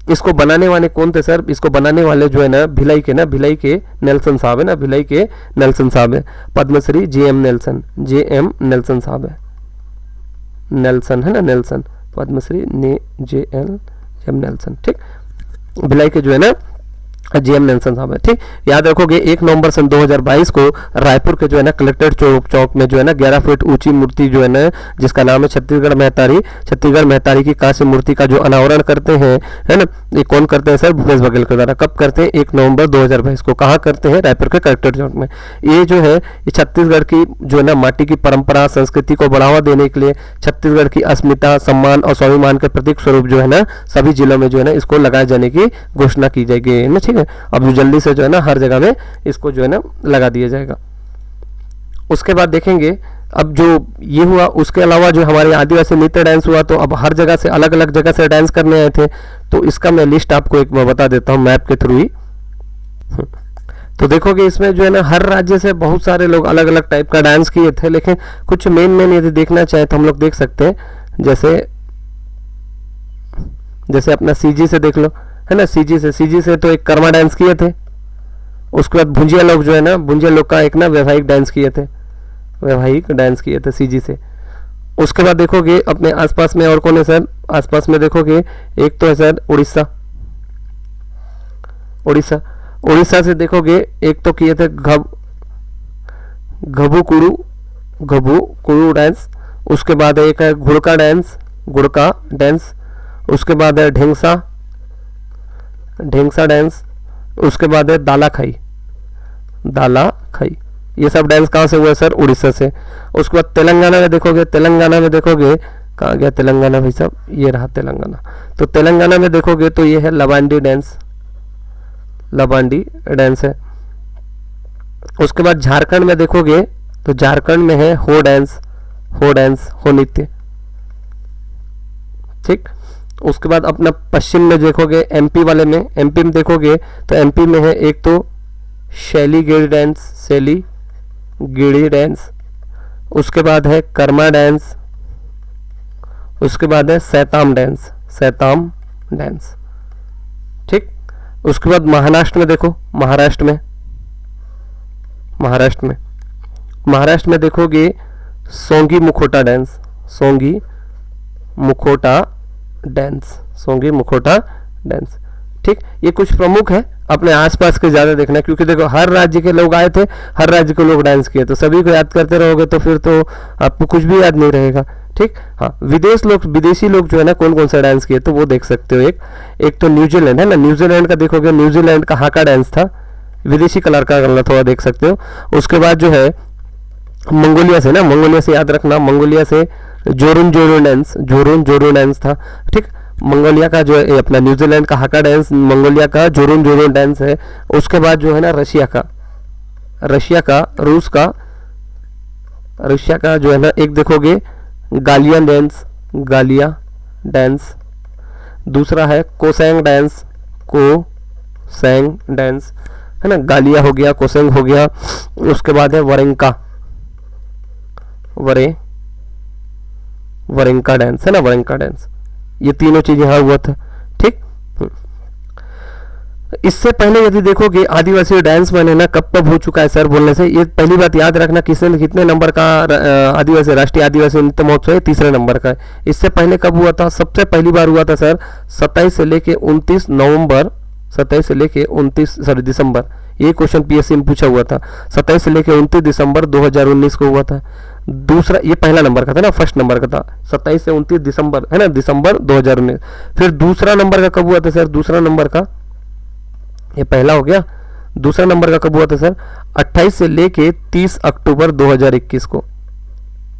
इसको बनाने वाले कौन थे सर, इसको बनाने वाले जो है ना भिलाई के नेल्सन साहब है ना, भिलाई के नेल्सन साहब है, पद्मश्री जेएम नेल्सन साहब है, नेल्सन है ना, नेल्सन, पद्मश्री जेएम नेल्सन। ठीक, भिलाई के जो है ना जेएम नेल्सन साहब है। ठीक, याद रखोगे 1 नवंबर सन 2022 को रायपुर के जो है ना कलेक्ट्रेट चौक में जो है ना 11 फीट ऊंची मूर्ति जो है ना, जिसका नाम है छत्तीसगढ़ महतारी की कांस्य मूर्ति का जो अनावरण करते हैं, है ना, ये कौन करते हैं सर, भूपेश बघेल के द्वारा। कब करते हैं, 1 नवंबर 2022 को। कहाँ करते हैं, रायपुर के कलेक्ट्रेट चौक में। ये जो है ये छत्तीसगढ़ की जो है ना माटी की परंपरा संस्कृति को बढ़ावा देने के लिए, छत्तीसगढ़ की अस्मिता, सम्मान और स्वाभिमान के प्रतीक स्वरूप जो है ना सभी जिलों में जो है ना इसको लगाए जाने की घोषणा की जाएगी ना। ठीक है, अब जल्दी से जो है ना हर जगह में इसको जो है ना लगा दिया जाएगा। उसके बाद देखेंगे अब जो ये हुआ, उसके अलावा जो हमारे आदिवासी नृत्य डांस हुआ, तो अब हर जगह से अलग अलग जगह से डांस करने आए थे, तो इसका मैं लिस्ट आपको एक मैं बता देता हूँ मैप के थ्रू ही। तो देखोगे इसमें जो है ना हर राज्य से बहुत सारे लोग अलग अलग टाइप का डांस किए थे, लेकिन कुछ मेन यदि देखना चाहे तो हम लोग देख सकते हैं, जैसे अपना सीजी से देख लो, है ना, सीजी से तो एक कर्मा डांस किए थे। उसके बाद भुंजिया लोग जो है ना, भुंजिया लोग का एक ना वैवाहिक डांस किए थे सीजी से। उसके बाद देखोगे अपने आसपास में और कौन है सर, आसपास में देखोगे एक तो है सर उड़ीसा से देखोगे एक तो किए थे घबू कुड़ू डांस। उसके बाद एक है गुड़का डांस। उसके बाद है ढेंगसा डांस। उसके बाद है दाला खाई। ये सब डांस कहाँ से हुआ सर, उड़ीसा से। उसके बाद तेलंगाना में देखोगे कहाँ गया तेलंगाना भाई साहब, ये रहा तेलंगाना। तो तेलंगाना में देखोगे तो ये है लबांडी डांस है। उसके बाद झारखंड में देखोगे तो झारखंड में है हो नृत्य। ठीक, उसके बाद अपना पश्चिम में देखोगे एमपी में देखोगे तो एमपी में है एक तो शैली गिड़ी डांस। उसके बाद है कर्मा डांस। उसके बाद है सैताम डांस। ठीक, उसके बाद महाराष्ट्र में देखो, महाराष्ट्र में देखोगे सोंगी मुखोटा डांस। ठीक, ये कुछ प्रमुख है, अपने आसपास के ज्यादा देखना, क्योंकि देखो हर राज्य के लोग आए थे, हर राज्य के लोग डांस किए, तो सभी को याद करते रहोगे तो फिर तो आपको कुछ भी याद नहीं रहेगा। ठीक, हाँ, विदेशी लोग जो है ना कौन कौन सा डांस किए तो वो देख सकते हो। एक तो न्यूजीलैंड है ना, न्यूजीलैंड का देखोगे, न्यूजीलैंड का हाका डांस था, विदेशी कलर का करना थोड़ा देख सकते हो। उसके बाद जो है मंगोलिया से याद रखना, मंगोलिया से जोरुन डांस था। ठीक, मंगोलिया का जो है अपना न्यूजीलैंड का हाका डांस, मंगोलिया का जोरुन डांस है। उसके बाद जो है ना रशिया का जो है ना एक देखोगे गालिया डांस। दूसरा है कोसेंग डांस है ना, गालिया हो गया, कोसेंग हो गया। उसके बाद है वरेंका डांस है ना, ये तीनों चीज यहाँ हुआ था। ठीक, इससे पहले यदि देखोगे आदिवासी डांस में है ना कब कब हो चुका है सर बोलने से, ये पहली बात याद रखना, किसने कितने नंबर का आदिवासी राष्ट्रीय आदिवासी नृत्य महोत्सव है, तीसरे नंबर का है। इससे पहले कब हुआ था, सबसे पहली बार हुआ था सर 27 से लेके 29 नवंबर, 27 से लेके 29 दिसंबर, ये क्वेश्चन पीएससी में पूछा हुआ था। 27 से लेके 29 दिसंबर 2019 को हुआ था। दूसरा, ये पहला नंबर का था ना, फर्स्ट नंबर का था 27 से 29 दिसंबर है ना, दिसंबर 2019। फिर दूसरा नंबर का कब हुआ था सर, दूसरा नंबर का, ये पहला हो गया, दूसरा नंबर का कब हुआ था सर 28 से लेके 30 अक्टूबर 2021 को,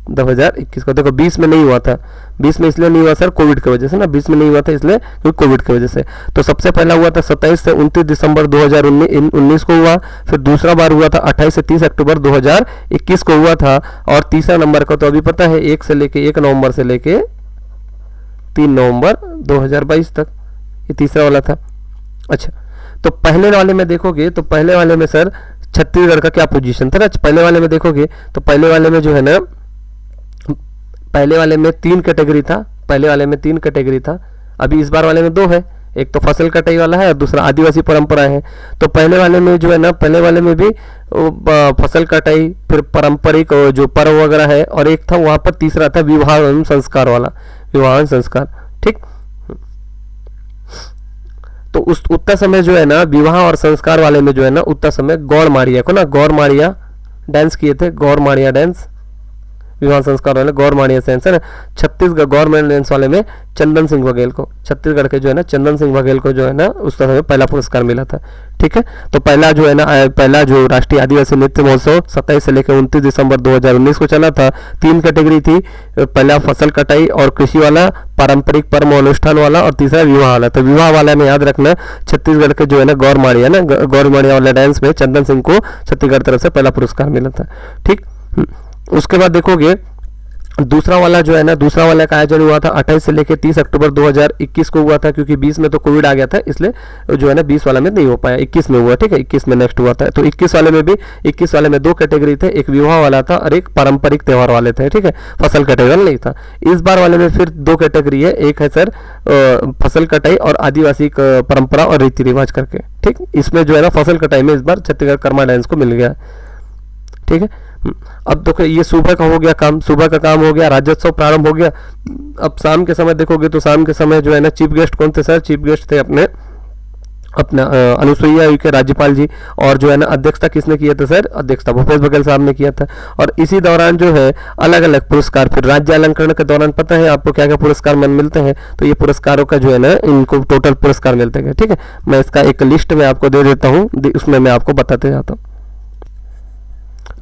2021 को। देखो 20 में नहीं हुआ था, 20 में इसलिए नहीं हुआ सर कोविड की वजह से ना, 20 में नहीं हुआ था इसलिए क्योंकि कोविड की वजह से। तो सबसे पहला हुआ था 27 से 29 दिसंबर 2019 को हुआ, फिर दूसरा बार हुआ था 28 से 30 अक्टूबर 2021 को हुआ था, और तीसरा नंबर का तो अभी पता है 1 नवंबर से लेके 3 नवंबर 2022 तक, ये तीसरा वाला था। अच्छा, तो पहले वाले में देखोगे तो पहले वाले में सर छत्तीसगढ़ का क्या पोजीशन था ना, पहले वाले में देखोगे तो पहले वाले में जो है ना, पहले वाले में 3 कैटेगरी था, पहले वाले में 3 कैटेगरी था, अभी इस बार वाले में 2 है, एक तो फसल कटाई वाला है और दूसरा आदिवासी परंपरा है। तो पहले वाले में जो है ना, पहले वाले में भी फसल कटाई, फिर पारंपरिक जो पर्व वगैरह है, और एक था वहाँ पर तीसरा था विवाह एवं संस्कार वाला, विवाह एवं संस्कार, ठीक। तो उस उतना समय जो है ना विवाह और संस्कार वाले में जो है ना उतना समय गौर मारिया को ना, गौर मारिया डांस किए थे, गौर मारिया डांस, विवाह संस्कार वाले गौर मारिया डांस है ना। छत्तीसगढ़ गवर्नमेंट डांस वाले में चंदन सिंह बघेल को, छत्तीसगढ़ के जो है ना चंदन सिंह बघेल को जो है ना उस समय पहला पुरस्कार मिला था, ठीक है। तो पहला जो है ना, पहला जो राष्ट्रीय आदिवासी नृत्य महोत्सव 27 से लेकर 29 दिसंबर 2019 को चला था। 3 कैटेगरी थी, पहला फसल कटाई और कृषि वाला, पारंपरिक पर्व अनुष्ठान वाला, और तीसरा विवाह वाला। तो विवाह वाला में याद रखना छत्तीसगढ़ के जो है ना गौर मारिया ना, गौर मारिया वाला डांस में चंदन सिंह को छत्तीसगढ़ तरफ से पहला पुरस्कार मिला था, ठीक। उसके बाद देखोगे दूसरा वाला जो है ना, दूसरा वाला का आयोजन हुआ था 28 से लेकर 30 अक्टूबर 2021 को हुआ था, क्योंकि 20 में तो कोविड आ गया था, इसलिए जो है ना 20 वाला में नहीं हो पाया, 21 में हुआ, ठीक है, 21 में नेक्स्ट हुआ था। तो 21 वाले में भी, 21 वाले में 2 कैटेगरी थे, एक विवाह वाला था और एक पारंपरिक त्यौहार वाले थे, ठीक है, फसल कटाई वाला नहीं था। इस बार वाले में फिर 2 कैटेगरी है, एक है सर फसल कटाई और आदिवासी परंपरा और रीति रिवाज करके, ठीक। इसमें जो है ना फसल कटाई में इस बार छत्तीसगढ़ कर्मा डांस को मिल गया, ठीक है। अब देखो ये सुबह का हो गया काम, सुबह का काम हो गया, राज्योत्सव प्रारंभ हो गया। अब शाम के समय देखोगे तो शाम के समय जो है ना चीफ गेस्ट कौन थे सर, चीफ गेस्ट थे अपना अनुसुईया के राज्यपाल जी, और जो है ना अध्यक्षता किसने किया था सर, अध्यक्षता भूपेश बघेल साहब ने किया था। और इसी दौरान जो है अलग अलग पुरस्कार, फिर राज्य अलंकरण के दौरान पता है आपको क्या क्या पुरस्कार मिलते हैं, तो ये पुरस्कारों का जो है ना इनको टोटल पुरस्कार मिलते हैं, ठीक है। मैं इसका एक लिस्ट में आपको दे देता हूँ, उसमें मैं आपको बताते जाता हूँ।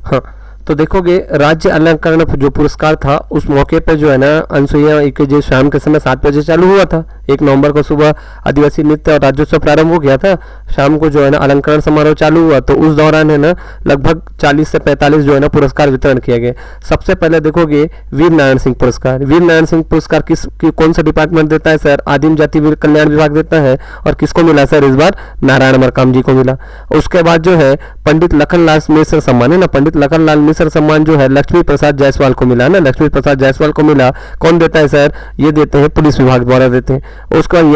हाँ, तो देखोगे राज्य अलंकरण जो पुरस्कार था उस मौके पर जो है ना अनुसुईया के जो शाम के समय 7 बजे चालू हुआ था। 1 नवंबर को सुबह आदिवासी नृत्य और राज्योत्सव प्रारंभ हो गया था, शाम को जो है ना अलंकरण समारोह चालू हुआ। तो उस दौरान है ना लगभग 40 से 45 जो है ना पुरस्कार वितरण किए गए। सबसे पहले देखोगे वीर नारायण सिंह पुरस्कार, वीर नारायण सिंह पुरस्कार कौन सा डिपार्टमेंट देता है सर, आदिम जाति कल्याण विभाग देता है, और किसको मिला सर इस बार, नारायण मरकाम जी को मिला। उसके बाद जो है पंडित लखनलाल मिश्र सम्मान है ना, पंडित लखनलाल मिश्र सम्मान जो है लक्ष्मी प्रसाद जायसवाल को मिला ना, लक्ष्मी प्रसाद जायसवाल को मिला। कौन देता है सर, ये देते हैं पुलिस विभाग द्वारा देते हैं। उसके बाद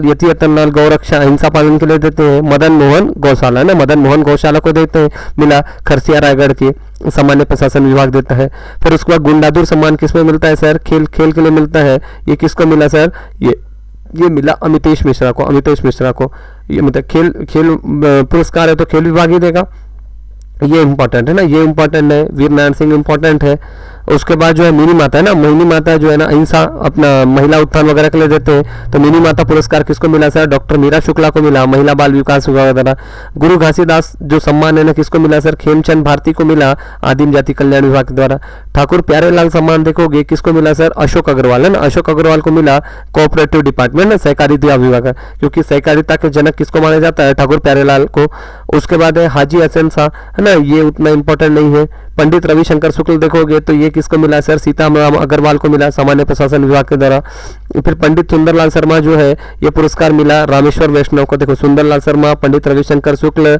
यति अतनलाल गौरक्षा अहिंसा पालन के लिए देते हैं। मदन मोहन गौशाला ना, मदन मोहन गौशाला को देते हैं, मिला खरसिया रायगढ़ के सामान्य प्रशासन विभाग देता है। फिर उसके बाद गुंडादुर सम्मान किसमें मिलता है सर, खेल के लिए मिलता है। ये किसको मिला सर, ये मिला अमितेश मिश्रा को, अमितेश मिश्रा को। ये मतलब खेल पुरस्कार है तो खेल विभाग ही देगा, ये इंपॉर्टेंट है ना, ये इंपॉर्टेंट है। वीर नारायण सिंह इंपॉर्टेंट है। उसके बाद जो है मिनी माता है ना, मोहिनी माता जो है ना अहिंसा अपना महिला उत्थान वगैरह के लिए देते हैं। तो मिनी माता पुरस्कार किसको मिला सर, डॉक्टर मीरा शुक्ला को मिला, महिला बाल विकास विभाग द्वारा। गुरु घासीदास जो सम्मान है ना किसको मिला सर, खेमचंद भारती को मिला, आदिम जाति कल्याण विभाग द्वारा। ठाकुर प्यारेलाल सम्मान देखोगे किसको मिला सर, अशोक अग्रवाल है ना, अशोक अग्रवाल को मिला कोऑपरेटिव डिपार्टमेंट ना, सहकारिता विभाग, क्योंकि सहकारिता के जनक किसको माना जाता है, ठाकुर प्यारेलाल को। उसके बाद है हाजी हसन शाह है ना, ये उतना इंपॉर्टेंट नहीं है। पंडित रविशंकर शुक्ल देखोगे तो ये किसको मिला सर, सीताराम अग्रवाल को मिला, सामान्य प्रशासन विभाग के द्वारा। फिर पंडित सुंदरलाल शर्मा जो है ये पुरस्कार मिला रामेश्वर वैष्णव को। देखो सुंदरलाल शर्मा, पंडित रविशंकर शुक्ल,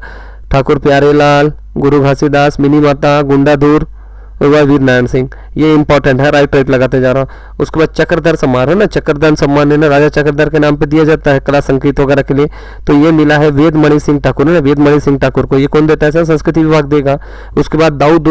ठाकुर प्यारेलाल, गुरु घासीदास, मिनी माता, गुंडाधुर, वीर नारायण सिंह, ये इंपॉर्टेंट है, राइट राइट लगाते जा रहा हूँ। उसके बाद चक्रधर सम्मान है ना, चक्रधर सम्मान है ना राजा चक्रधर के नाम पे दिया जाता है कला संगीत वगैरह के लिए। तो ये मिला है वेदमणि सिंह ठाकुर है ना, वेदमणि सिंह ठाकुर को। ये कौन देता है सर? संस्कृति विभाग देगा। उसके बाद दाऊद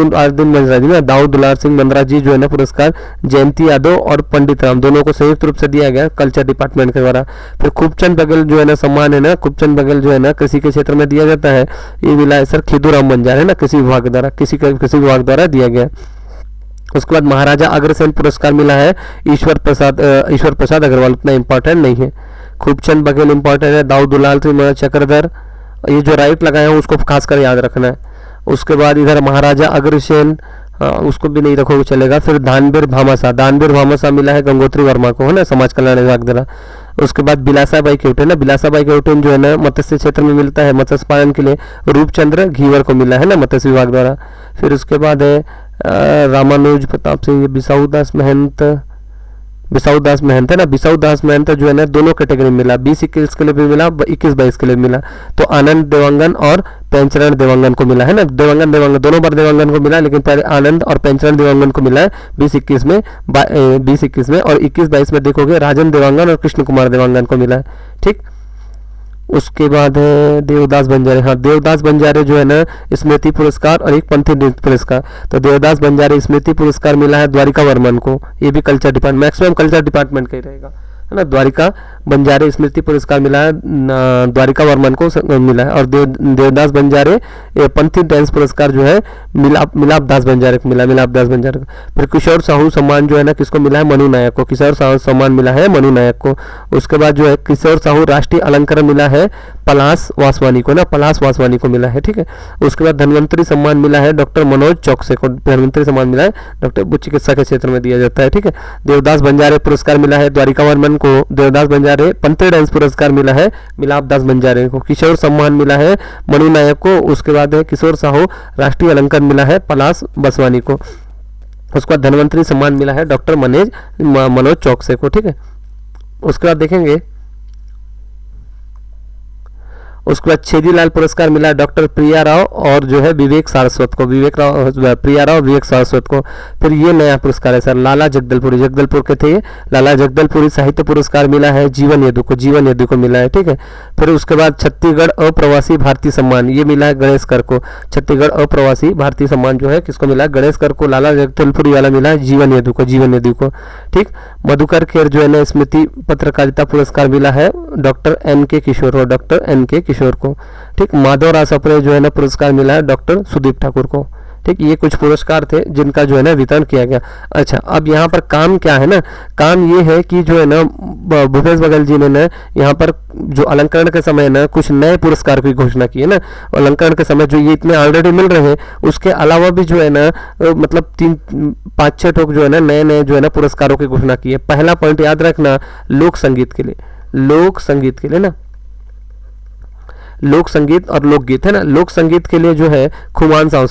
दुलार सिंह मंदरा जी जो है ना पुरस्कार जयंती यादव और पंडित राम दोनों को संयुक्त रूप से दिया गया कल्चर डिपार्टमेंट के द्वारा। फिर खूबचंद बघेल जो है ना सम्मान है ना, खूबचंद बघेल जो है ना कृषि के क्षेत्र में दिया जाता है। ये मिला है सर खिदूराम बंजार है ना, कृषि विभाग द्वारा, कृषि विभाग द्वारा दिया गया। उसके बाद महाराजा अग्रसेन पुरस्कार मिला है ईश्वर प्रसाद अग्रवाल, उतना इंपॉर्टेंट नहीं है। खूबचंद बघेल इंपॉर्टेंट है, दाऊद दुलाल सिंह चक्रधर, ये जो राइट लगाए हैं उसको खासकर याद रखना है। उसके बाद इधर महाराजा अग्रसेन उसको भी नहीं रखोगे चलेगा। फिर दानवीर भामाशाह मिला है गंगोत्री वर्मा को है ना, समाज कल्याण विभाग द्वारा। उसके बाद बिलासाबाई केवटन ना, बिलासाबाई केवटन जो है ना मत्स्य क्षेत्र में मिलता है, मत्स्य पालन के लिए रूपचंद्र घीवर को मिला है ना मत्स्य विभाग द्वारा। फिर उसके बाद है रामानुज प्रताप सिंह, बिसाऊदास महंत है ना, बिसाऊदास महंत जो है ना दोनों कैटेगरी में मिला, 20-21 के लिए भी मिला, 21-22 के लिए भी मिला। तो आनंद देवांगन और पेंचरण देवांगन को मिला है ना, देवांगन दोनों बार देवांगन को मिला, लेकिन पहले आनंद और पेंचरण देवांगन को मिला है 20-21 में, 20-21 में। और 21-22 में देखोगे राजन देवांगन और कृष्ण कुमार देवांगन को मिला है। ठीक, उसके बाद है देवदास बंजारे। हाँ, देवदास बंजारे जो है ना स्मृति पुरस्कार और एक पंथी नृत्य पुरस्कार। तो देवदास बंजारे स्मृति पुरस्कार मिला है द्वारिका वर्मन को, ये भी culture department, maximum culture department का ही रहेगा है ना। द्वारिका बंजारे स्मृति पुरस्कार मिला है द्वारिका वर्मन को मिला है। और देवदास बंजारे पंथी डांस पुरस्कार जो है मिलाप दास बंजारे को मिला, मिलाप दास बंजारे को। फिर किशोर साहू सम्मान जो है ना किसको मिला है? मनु नायक को, किशोर साहू सम्मान मिला है मनु नायक को। उसके बाद जो है किशोर साहू राष्ट्रीय अलंकरण मिला है पलाश वासवानी को ना, पलाश वासवानी को मिला है। ठीक है, उसके बाद धन्वंतरी सम्मान मिला है डॉक्टर मनोज चौकसे को, धन्वंतरी सम्मान मिला है डॉक्टर चिकित्सा के क्षेत्र में दिया जाता है। ठीक है, देवदास बंजारे पुरस्कार मिला है द्वारिका वर्मन को, देवदास बंजारे पंथी डांस पुरस्कार मिला है मिलाप दास बंजारे को, किशोर सम्मान मिला है मनु नायक को। उसके बाद है किशोर साहू राष्ट्रीय अलंकरण मिला है पलाश वासवानी को। उसके बाद धन्वंतरी सम्मान मिला है डॉक्टर मनोज चौकसे को। ठीक है, उसके बाद देखेंगे उसके बाद छेदीलाल पुरस्कार मिला डॉक्टर प्रिया राव और जो है विवेक सारस्वत को, प्रिया राव विवेक सारस्वत को। फिर ये नया पुरस्कार है सर लाला जगदलपुर के थे, लाला जगदलपुरी साहित्य पुरस्कार मिला है जीवन यदु को मिला है। ठीक है, फिर उसके बाद छत्तीसगढ़ अप्रवासी भारतीय सम्मान ये मिला है गणेश कर को, छत्तीसगढ़ अप्रवासी भारतीय सम्मान जो है किसको मिला? गणेश कर को। लाला जगदलपुरी वाला मिला है जीवन यदु को। ठीक, मधुकर खेर जो है ना स्मृति पत्रकारिता पुरस्कार मिला है डॉक्टर NK किशोर को। ठीक, माधव राव सप्रे जो है ना पुरस्कार मिला है डॉक्टर सुदीप ठाकुर को। ठीक, ये कुछ पुरस्कार थे जिनका जो है ना वितरण किया गया। अच्छा, अब यहाँ पर काम क्या है ना, काम ये है कि जो है ना भूपेश बघेल जी ने यहाँ पर जो अलंकरण के समय ना कुछ नए पुरस्कार की घोषणा की है ना। अलंकरण के समय जो ये इतने ऑलरेडी मिल रहे हैं उसके अलावा भी जो है ना मतलब 5-6 ठोक जो है ना नए जो है ना पुरस्कारों की घोषणा की है। पहला पॉइंट याद रखना, लोक संगीत के लिए ना, लोक संगीत और लोकगीत है ना। लोक संगीत के लिए जो है खुमान साव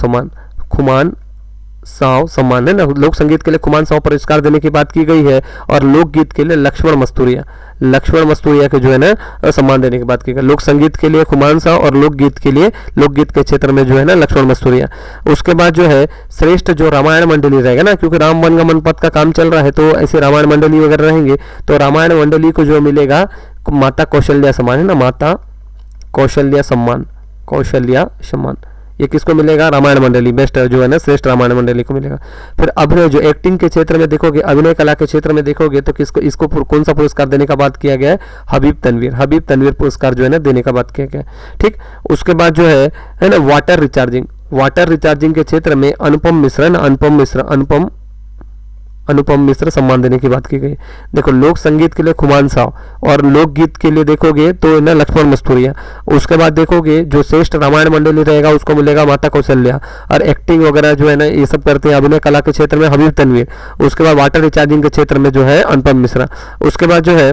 सम्मान है ना, लोक संगीत के लिए खुमान साव पुरस्कार देने की बात की गई है। और लोकगीत के लिए लक्ष्मण मस्तूरिया के जो है ना सम्मान देने की बात की गई। लोक संगीत के लिए खुमान साव और लोकगीत के क्षेत्र में जो है ना लक्ष्मण मस्तूरिया। उसके बाद जो है श्रेष्ठ जो रामायण मंडली रहेगा ना, क्योंकि राम वनगमन पथ का काम चल रहा है तो ऐसे रामायण मंडली वगैरह रहेंगे, तो रामायण मंडली को जो मिलेगा माता कौशल्या सम्मान है ना, माता कौशल्या सम्मान ये किसको मिलेगा? रामायण मंडली, बेस्ट जो है ना श्रेष्ठ रामायण मंडली को मिलेगा। फिर अभिनय जो एक्टिंग के क्षेत्र में देखोगे, अभिनय कला के क्षेत्र में देखोगे तो इसको कौन सा पुरस्कार देने का बात किया गया है? हबीब तनवीर पुरस्कार जो है ना देने का बात किया गया है। ठीक, उसके बाद जो है ना वाटर रिचार्जिंग के क्षेत्र में अनुपम मिश्र सम्मान देने की बात की गई। देखो, लोक संगीत के लिए खुमान साव और लोकगीत के लिए देखोगे तो ना लक्ष्मण मस्तूरिया। उसके बाद देखोगे जो श्रेष्ठ रामायण मंडली रहेगा उसको मिलेगा माता कौशल्या। और एक्टिंग वगैरह जो है ना ये सब करते हैं अभिनय कला के क्षेत्र में हबीब तनवीर। उसके बाद वाटर रिचार्जिंग के क्षेत्र में जो है अनुपम मिश्रा। उसके बाद जो है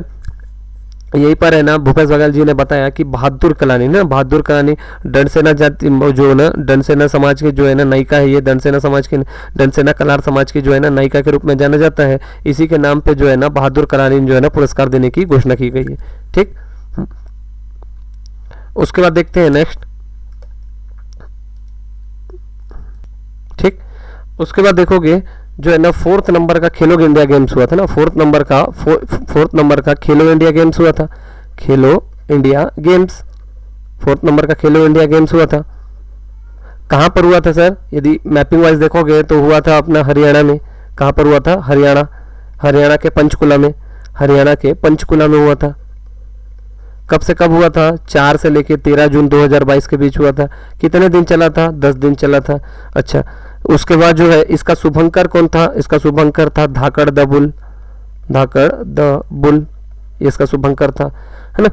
यहीं पर है ना भूपेश बघेल जी ने बताया कि बहादुर कलानी दंडसेना जाति जो ना दंडसेना समाज के जो है ना नायिका है, ये दंडसेना कलार समाज की जो है ना नायिका के रूप में जाना जाता है। इसी के नाम पे जो है ना बहादुर कलानी जो है ना पुरस्कार देने की घोषणा की गई है। ठीक, उसके बाद देखते हैं नेक्स्ट। ठीक, उसके बाद देखोगे जो है ना फोर्थ नंबर का खेलो इंडिया गेम्स हुआ था ना, फोर्थ नंबर का खेलो इंडिया गेम्स हुआ था, खेलो इंडिया गेम्स, फोर्थ नंबर का खेलो इंडिया गेम्स हुआ था। कहाँ पर हुआ था सर? यदि मैपिंग वाइज देखोगे तो हुआ था अपना हरियाणा में। कहाँ पर हुआ था? हरियाणा के पंचकुला में, हरियाणा के पंचकुला में हुआ था। कब से कब हुआ था? 4 से लेके 13 जून 2022 के बीच हुआ था। कितने दिन चला था? 10 दिन चला था। अच्छा, उसके बाद जो है इसका शुभंकर कौन था? इसका शुभंकर था Dhakad the bull, Dhakad the bull, ये इसका शुभंकर था, है ना।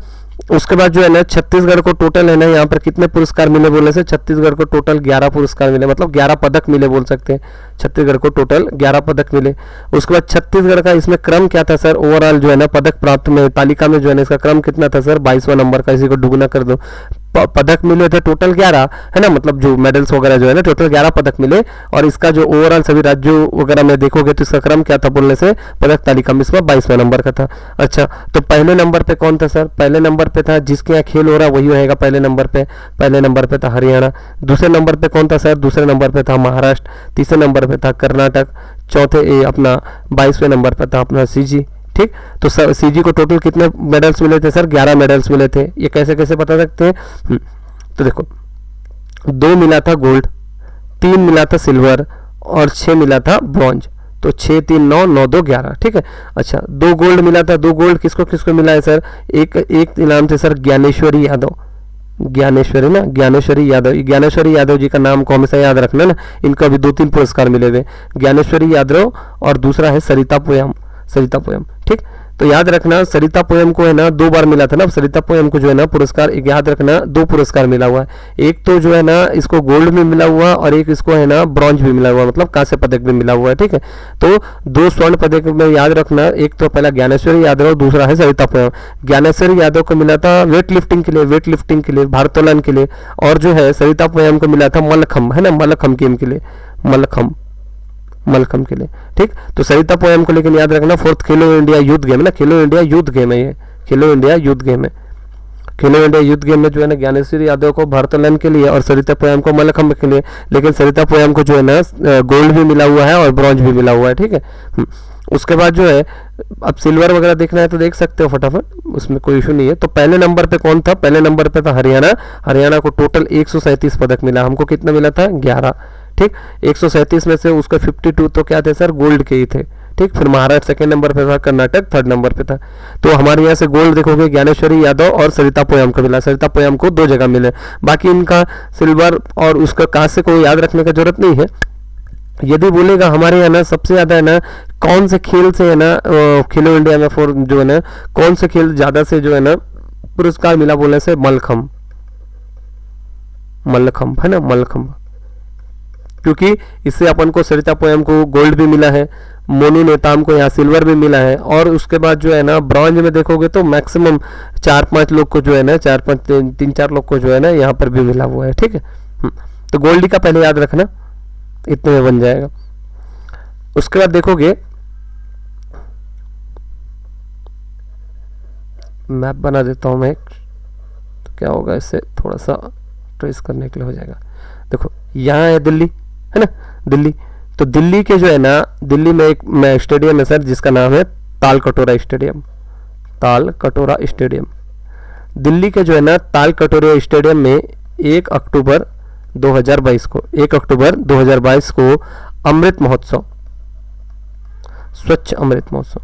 उसके बाद जो है ना छत्तीसगढ़ को टोटल है ना यहाँ पर कितने पुरस्कार मिले बोलने से? छत्तीसगढ़ को टोटल 11 पुरस्कार मिले, मतलब 11 पदक मिले बोल सकते हैं। छत्तीसगढ़ को टोटल 11 पदक मिले। उसके बाद छत्तीसगढ़ का इसमें क्रम क्या था सर? ओवरऑल जो है ना पदक प्राप्त में तालिका में जो है ना इसका क्रम कितना था सर? 22वां नंबर का। इसी को दुगुना कर दो, पदक मिले थे टोटल 11, है ना, मतलब जो मेडल्स वगैरह जो है ना टोटल 11 पदक मिले। और इसका जो ओवरऑल सभी राज्यों वगैरह में देखोगे तो इसका क्रम क्या था बोलने से? पदक तालिका में इसमें 22वां नंबर का था। अच्छा, तो पहले नंबर पे कौन था सर? पहले नंबर पे था, जिसके यहाँ खेल हो रहा वही रहेगा पहले नंबर पे। पहले नंबर पे था हरियाणा। दूसरे नंबर पे कौन था सर? दूसरे नंबर पे था महाराष्ट्र। तीसरे नंबर पे था कर्नाटक। चौथे अपना 22वें नंबर पे था अपना सीजी। ठीक, तो सर सीजी को टोटल कितने मेडल्स मिले थे सर? 11 मेडल्स मिले थे। ये कैसे कैसे बता सकते हैं? तो देखो, 2 मिला था गोल्ड, 3 मिला था सिल्वर और 6 मिला था ब्रॉन्ज। तो 6 3 9 9 2 11। ठीक है। अच्छा, 2 गोल्ड मिला था। 2 गोल्ड किसको किसको मिला है सर? एक इनाम थे सर ज्ञानेश्वरी यादव, ज्ञानेश्वरी ना, ज्ञानेश्वरी यादव। ज्ञानेश्वरी यादव जी का नाम को हमेशा याद रखना ना, इनको अभी 2-3 पुरस्कार मिले हुए, ज्ञानेश्वरी यादव और दूसरा है सरिता पोयम, सरिता पोयम। ठीक, तो याद रखना सरिता पोयम को है ना 2 बार मिला था ना। सरिता पोयम को जो है ना पुरस्कार, एक याद रखना 2 पुरस्कार मिला हुआ है। एक तो जो है ना इसको गोल्ड में मिला हुआ और एक इसको है ना ब्रॉन्ज भी मिला हुआ, मतलब कांस्य पदक भी मिला हुआ है। ठीक है, तो 2 स्वर्ण पदक में याद रखना, एक तो पहला ज्ञानेश्वरी यादव और दूसरा है सरिता पोयम। ज्ञानेश्वरी यादव को मिला था वेट लिफ्टिंग के लिए, वेट लिफ्टिंग के लिए, भारोत्तोलन के लिए। और जो है सरिता पोयम को मिला था मल्लखम्ब, है ना, मल्लखम्ब गेम के लिए, मलखम्ब के लिए। ठीक, तो सरिता पोयम को लेकिन याद रखना 4th खेलो इंडिया यूथ गेम है ना, खेलो इंडिया यूथ गेम है, ये खेलो इंडिया यूथ गेम है। खेलो इंडिया यूथ गेम में जो है ना ज्ञानेश्वरी यादव को भारोत्तोलन के लिए और सरिता पोयम को मल्लखम्ब के लिए, लेकिन सरिता पोयम को जो है ना गोल्ड भी मिला हुआ है और ब्रॉन्ज भी मिला हुआ है। ठीक है, उसके बाद जो है अब सिल्वर वगैरह देखना है तो देख सकते हो फटाफट, उसमें कोई इशू नहीं है। तो पहले नंबर पे कौन था? पहले नंबर पे था हरियाणा। हरियाणा को टोटल 137 पदक मिला, हमको कितना मिला था? 11। ठीक, 137 में से उसका 52 तो क्या थे सर? गोल्ड के ही थे। ठीक, फिर महाराष्ट्र सेकंड नंबर पे था, कर्नाटक 3rd नंबर पे था। तो हमारे यहाँ से गोल्ड देखोगे ज्ञानेश्वरी यादव और सरिता पोयम को मिला, सरिता पोयम को 2 जगह मिले। बाकी इनका सिल्वर और उसका कांस्य को याद रखने की जरूरत नहीं है। यदि बोलेगा हमारे यहाँ ना सबसे ज्यादा है ना कौन से खेल से है ना खेलो इंडिया में जो है ना कौन से खेल ज्यादा से जो है ना पुरस्कार मिला बोलने से? मल्लखम्ब, मल्लखम्ब है ना, मल्लखम्ब। क्योंकि इससे अपन को सरिता पोयम को गोल्ड भी मिला है, मोनू नेताम को यहाँ सिल्वर भी मिला है। और उसके बाद जो है ना ब्रॉन्ज में देखोगे तो मैक्सिमम 4-5 लोग को जो है ना 3-4 लोग को जो है ना यहाँ पर भी मिला हुआ है। ठीक है, तो गोल्ड का पहले याद रखना, इतने में बन जाएगा। उसके बाद देखोगे मैप बना देता हूं मैं, तो क्या होगा इससे थोड़ा सा ट्रेस करने के लिए हो जाएगा। देखो यहाँ है दिल्ली, है ना, दिल्ली। तो दिल्ली के जो है ना दिल्ली में एक स्टेडियम है सर जिसका नाम है ताल कटोरा स्टेडियम, ताल कटोरा स्टेडियम। दिल्ली के जो है ना ताल कटोरा स्टेडियम में 1 अक्टूबर 2022 को 1 अक्टूबर 2022 को अमृत महोत्सव, स्वच्छ अमृत महोत्सव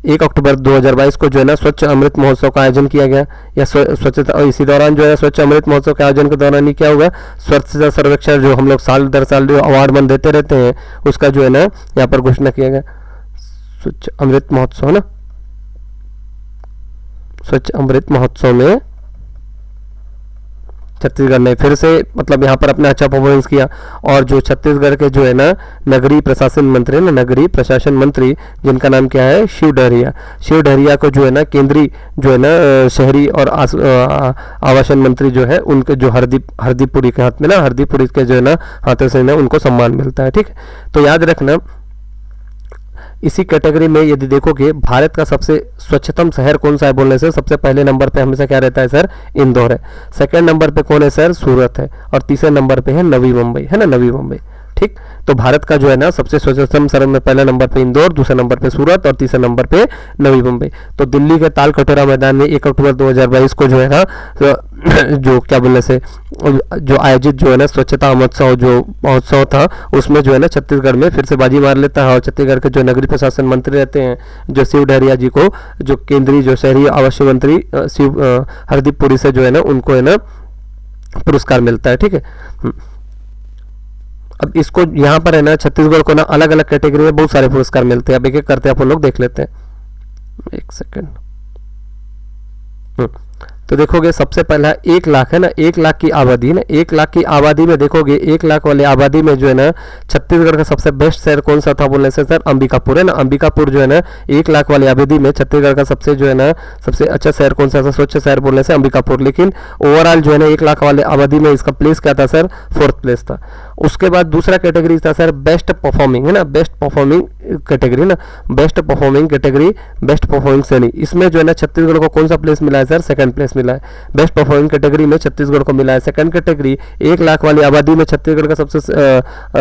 1 अक्टूबर 2022 को जो है ना स्वच्छ अमृत महोत्सव का आयोजन किया गया। या स्वच्छता, और इसी दौरान जो है स्वच्छ अमृत महोत्सव के आयोजन के दौरान ही क्या होगा? स्वच्छता सर्वेक्षण जो हम लोग साल दर साल जो अवार्ड मन देते रहते हैं उसका जो है ना यहाँ पर घोषणा किया गया। स्वच्छ अमृत महोत्सव ना, स्वच्छ अमृत महोत्सव में छत्तीसगढ़ ने फिर से मतलब यहाँ पर अपना अच्छा परफॉर्मेंस किया। और जो छत्तीसगढ़ के जो है ना नगरीय प्रशासन मंत्री ना, नगरीय प्रशासन मंत्री जिनका नाम क्या है? शिव डहरिया। शिव डहरिया को जो है ना केंद्रीय जो है ना शहरी और आवासन मंत्री जो है उनके जो हरदीप पुरी के हाथ में ना, हरदीप पुरी के जो है ना हाथों से ना उनको सम्मान मिलता है। ठीक है, तो याद रखना इसी कैटेगरी में यदि देखोगे भारत का सबसे स्वच्छतम शहर कौन सा है बोलने से सबसे पहले नंबर पे हमेशा क्या रहता है सर? इंदौर है। सेकंड नंबर पे कौन है सर? सूरत है। और तीसरे नंबर पे है नवी मुंबई, है ना, नवी मुंबई। ठीक। तो भारत का जो है ना सबसे स्वच्छतम शहर में पहले नंबर पे इंदौर, दूसरे नंबर पे सूरत और तीसरे नंबर पे नवी मुंबई। तो दिल्ली के ताल कटोरा मैदान में 1 अक्टूबर 2022 को जो है ना जो क्या बोलने से जो आयोजित जो है ना स्वच्छता महोत्सव जो महोत्सव था, उसमें जो है ना छत्तीसगढ़ में फिर से बाजी मार लेता है। और छत्तीसगढ़ के जो नगरीय प्रशासन मंत्री रहते हैं जो शिव डहरिया जी को, जो केंद्रीय जो शहरी आवास मंत्री शिव हरदीप पुरी से जो है ना उनको है ना पुरस्कार मिलता है। ठीक है। अब इसको यहाँ पर है ना छत्तीसगढ़ को ना अलग अलग कैटेगरी में बहुत सारे पुरस्कार मिलते हैं। अब एक एक करते आप लोग देख लेते हैं, एक सेकेंड। तो देखोगे सबसे पहला 1 लाख है ना, 1 लाख की आबादी ना, 1 लाख की आबादी में देखोगे 1 लाख वाले आबादी में जो है ना छत्तीसगढ़ का सबसे बेस्ट शहर कौन सा था बोलने से सर अंबिकापुर है ना। अंबिकापुर जो है ना 1 लाख वाली आबादी में छत्तीसगढ़ का सबसे जो है ना सबसे अच्छा शहर कौन सा था, स्वच्छ शहर बोलने से अंबिकापुर। लेकिन ओवरऑल जो है ना 1 लाख वाले आबादी में इसका प्लेस क्या था सर, 4th प्लेस था। उसके बाद दूसरा कैटेगरी था सर बेस्ट परफॉर्मिंग है ना, बेस्ट परफॉर्मिंग कैटेगरी ना, best performing category, best performing श्रेणी। इसमें जो है ना छत्तीसगढ़ को कौन सा प्लेस मिला है सर, 2nd प्लेस मिला है। बेस्ट परफॉर्मिंग कैटेगरी में छत्तीसगढ़ को मिला है 2nd कैटेगरी। 1 लाख वाली आबादी में छत्तीसगढ़ का सबसे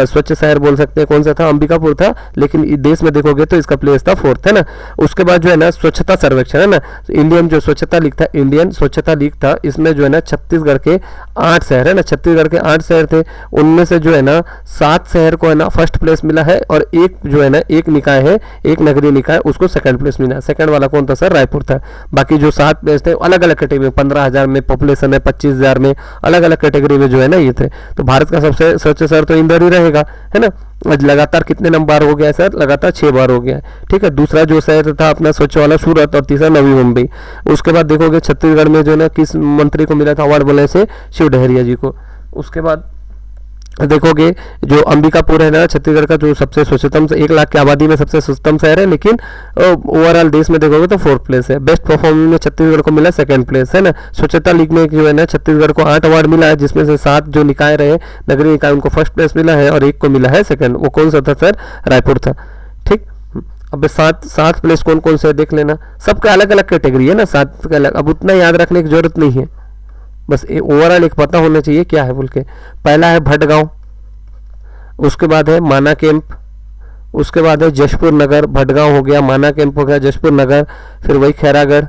स्वच्छ शहर बोल सकते हैं कौन सा था, अंबिकापुर था। लेकिन देश में देखोगे तो इसका प्लेस था 4th है ना। उसके बाद जो है ना स्वच्छता सर्वेक्षण है ना, इंडियन जो स्वच्छता लीग था, इंडियन स्वच्छता लीग था, इसमें जो है ना छत्तीसगढ़ के 8 शहर है ना, छत्तीसगढ़ के 8 शहर थे। उनमें से जो है ना 7 शहर को है ना 1st प्लेस मिला है और एक जो है ना एक निकाय है, एक नगरीय निकाय, उसको 2nd प्लेस मिला है। 2nd वाला कौन था सर, रायपुर था। बाकी जो 7 प्लेस थे अलग अलग कैटेगरी, 15,000 में, पॉपुलेशन में 25,000 में, अलग अलग कैटेगरी में जो है ना ये थे। तो भारत का सबसे स्वच्छ शहर तो इंदौर ही रहेगा है ना। लगातार कितने नंबर हो गया सर, लगातार 6 बार हो गया है। ठीक है। दूसरा जो शहर था अपना स्वच्छ वाला सूरत और तीसरा नवी मुंबई। उसके बाद देखोगे छत्तीसगढ़ में जो है ना किस मंत्री को मिला था अवार्ड बोलने से, शिव डहरिया जी को। उसके बाद देखोगे जो अंबिकापुर है ना छत्तीसगढ़ का जो सबसे स्वच्छतम 1 लाख की आबादी में सबसे स्वच्छतम शहर है, लेकिन ओवरऑल देश में देखोगे तो 4th प्लेस है। बेस्ट परफॉर्मिंग में छत्तीसगढ़ को मिला 2nd प्लेस है ना। स्वच्छता लीग में जो है ना छत्तीसगढ़ को 8 अवार्ड मिला है, जिसमें से 7 जो निकाय रहे नगरीय निकाय उनको 1st प्लेस मिला है और 1 को मिला है 2nd। वो कौन सा था सर, रायपुर था। ठीक। अब 7 प्लेस कौन कौन से देख लेना, सबका अलग अलग कैटेगरी है ना, 7 का अलग। अब उतना याद रखने की जरूरत नहीं है, बस ओवरऑल एक पता होना चाहिए क्या है बोल के। पहला है भटगांव, उसके बाद है माना कैंप, उसके बाद है जशपुर नगर। भटगांव हो गया, माना कैंप हो गया, जशपुर नगर, फिर वही खैरागढ़।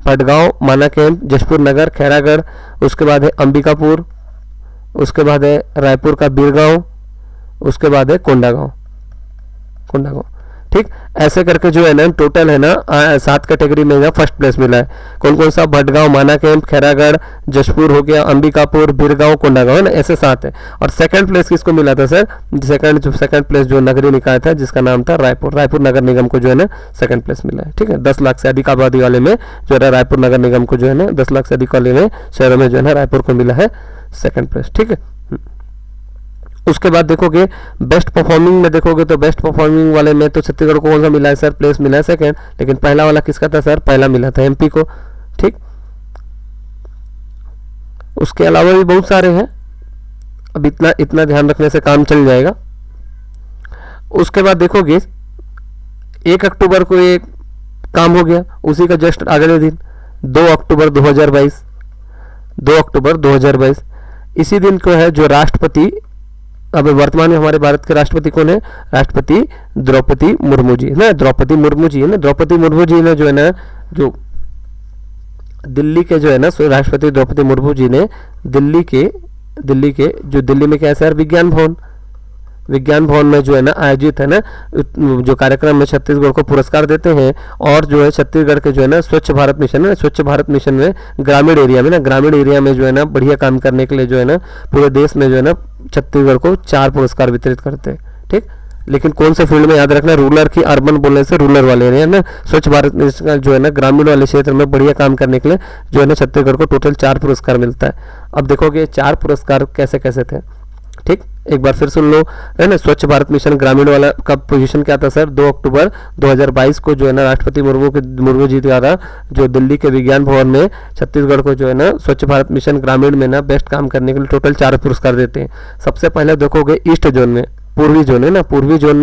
भटगांव, माना कैंप, जशपुर नगर, खैरागढ़। उसके बाद है अंबिकापुर, उसके बाद है रायपुर का बीरगांव, उसके बाद है कोंडागांव। कोंडागांव। ठीक। ऐसे करके जो है ना टोटल है ना 7 कैटेगरी में ना 1st प्लेस मिला है। कौन कौन सा, भटगांव, माना कैंप, खैरागढ़, जशपुर हो गया, अंबिकापुर, बीरगांव, कोंडागांव है ना, ऐसे 7 है। और 2nd प्लेस किसको मिला था सर, 2nd प्लेस जो नगरीय निकाय था जिसका नाम था रायपुर, रायपुर नगर निगम को जो है ना 2nd प्लेस मिला है। ठीक है। 10 लाख से अधिक आबादी वाले में जो है रायपुर नगर निगम को जो है ना 10 लाख से अधिक वाले में शहरों में जो है ना रायपुर को मिला है 2nd प्लेस। ठीक है। उसके बाद देखोगे बेस्ट परफॉर्मिंग में देखोगे तो बेस्ट परफॉर्मिंग वाले में तो छत्तीसगढ़ को कौन सा मिला है सर, प्लेस मिला है 2nd। लेकिन पहला वाला किसका था सर, पहला मिला था एमपी को। ठीक। उसके अलावा भी बहुत सारे हैं, अब इतना ध्यान रखने से काम चल जाएगा। उसके बाद देखोगे 1 अक्टूबर को एक काम हो गया, उसी का जस्ट अगले दिन 2 अक्टूबर 2022, 2 अक्टूबर 2022 इसी दिन को है जो राष्ट्रपति, अब वर्तमान में हमारे भारत के राष्ट्रपति कौन है, राष्ट्रपति द्रौपदी मुर्मू जी है ना, द्रौपदी मुर्मू जी है ना। द्रौपदी मुर्मू जी ने जो है ना जो दिल्ली के जो है ना राष्ट्रपति द्रौपदी मुर्मू जी ने दिल्ली के जो दिल्ली में क्या है सर, विज्ञान भवन में जो है ना आयोजित है ना जो कार्यक्रम में छत्तीसगढ़ को पुरस्कार देते हैं। और जो है छत्तीसगढ़ के जो है ना स्वच्छ भारत मिशन है, स्वच्छ भारत मिशन में ग्रामीण एरिया में जो है ना बढ़िया काम करने के लिए जो है ना पूरे देश में जो है ना छत्तीसगढ़ को 4 पुरस्कार वितरित करते हैं। ठीक। लेकिन कौन से फील्ड में याद रखना, रूरल की, अर्बन बोलने से रूरल वाले एरिया ना, स्वच्छ भारत मिशन जो है ना ग्रामीण वाले क्षेत्र में बढ़िया काम करने के लिए जो है ना छत्तीसगढ़ को टोटल 4 पुरस्कार मिलता है। अब देखोगे 4 पुरस्कार कैसे कैसे थे। ठीक। एक बार फिर सुन लो है ना, स्वच्छ भारत मिशन ग्रामीण वाला का पोजीशन क्या था सर, 2 अक्टूबर 2022 को जो है ना राष्ट्रपति मुर्मू जी द्वारा जो दिल्ली के विज्ञान भवन में छत्तीसगढ़ को जो है ना स्वच्छ भारत मिशन ग्रामीण में ना बेस्ट काम करने के लिए टोटल 4 पुरस्कार देते हैं। सबसे पहले देखोगे ईस्ट जोन में, पूर्वी जोन है ना, पूर्वी जोन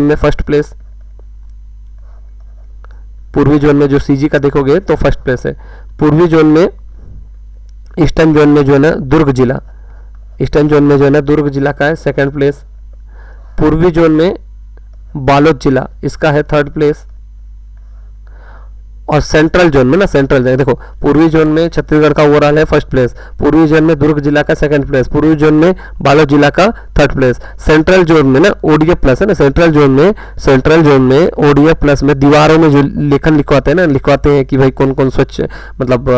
में 1st प्लेस, पूर्वी जोन में जो सीजी का देखोगे तो 1st प्लेस है। पूर्वी जोन में, ईस्टर्न जोन में जो है ना दुर्ग जिला, ईस्टर्न जोन में जो है ना दुर्ग जिला का है सेकंड प्लेस। पूर्वी जोन में बालोद जिला इसका है थर्ड प्लेस। और सेंट्रल जोन में ना, सेंट्रल जोन देखो, पूर्वी जोन में छत्तीसगढ़ का ओवरऑल है फर्स्ट प्लेस, पूर्वी जोन में दुर्ग जिला का सेकंड प्लेस, पूर्वी जोन में बालोद जिला का थर्ड प्लेस। सेंट्रल जोन में ना ओडीएफ प्लस है ना, सेंट्रल जोन में ओडीएफ प्लस में दीवारों में जो लेखन लिखवाते हैं ना, लिखवाते हैं कि भाई कौन कौन स्वच्छ मतलब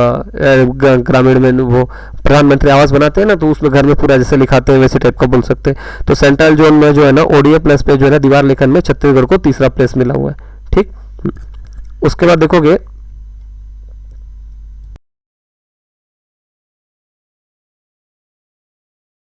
ग्रामीण में वो प्रधानमंत्री आवास बनाते हैं ना, तो उसमें घर में पूरा जैसे लिखाते हैं वैसे टाइप का बोल सकते हैं। तो सेंट्रल जोन में जो है ना ओडीएफ प्लस पे जो है ना दीवार लेखन में छत्तीसगढ़ को तीसरा प्लेस मिला हुआ है। ठीक, उसके बाद देखोगे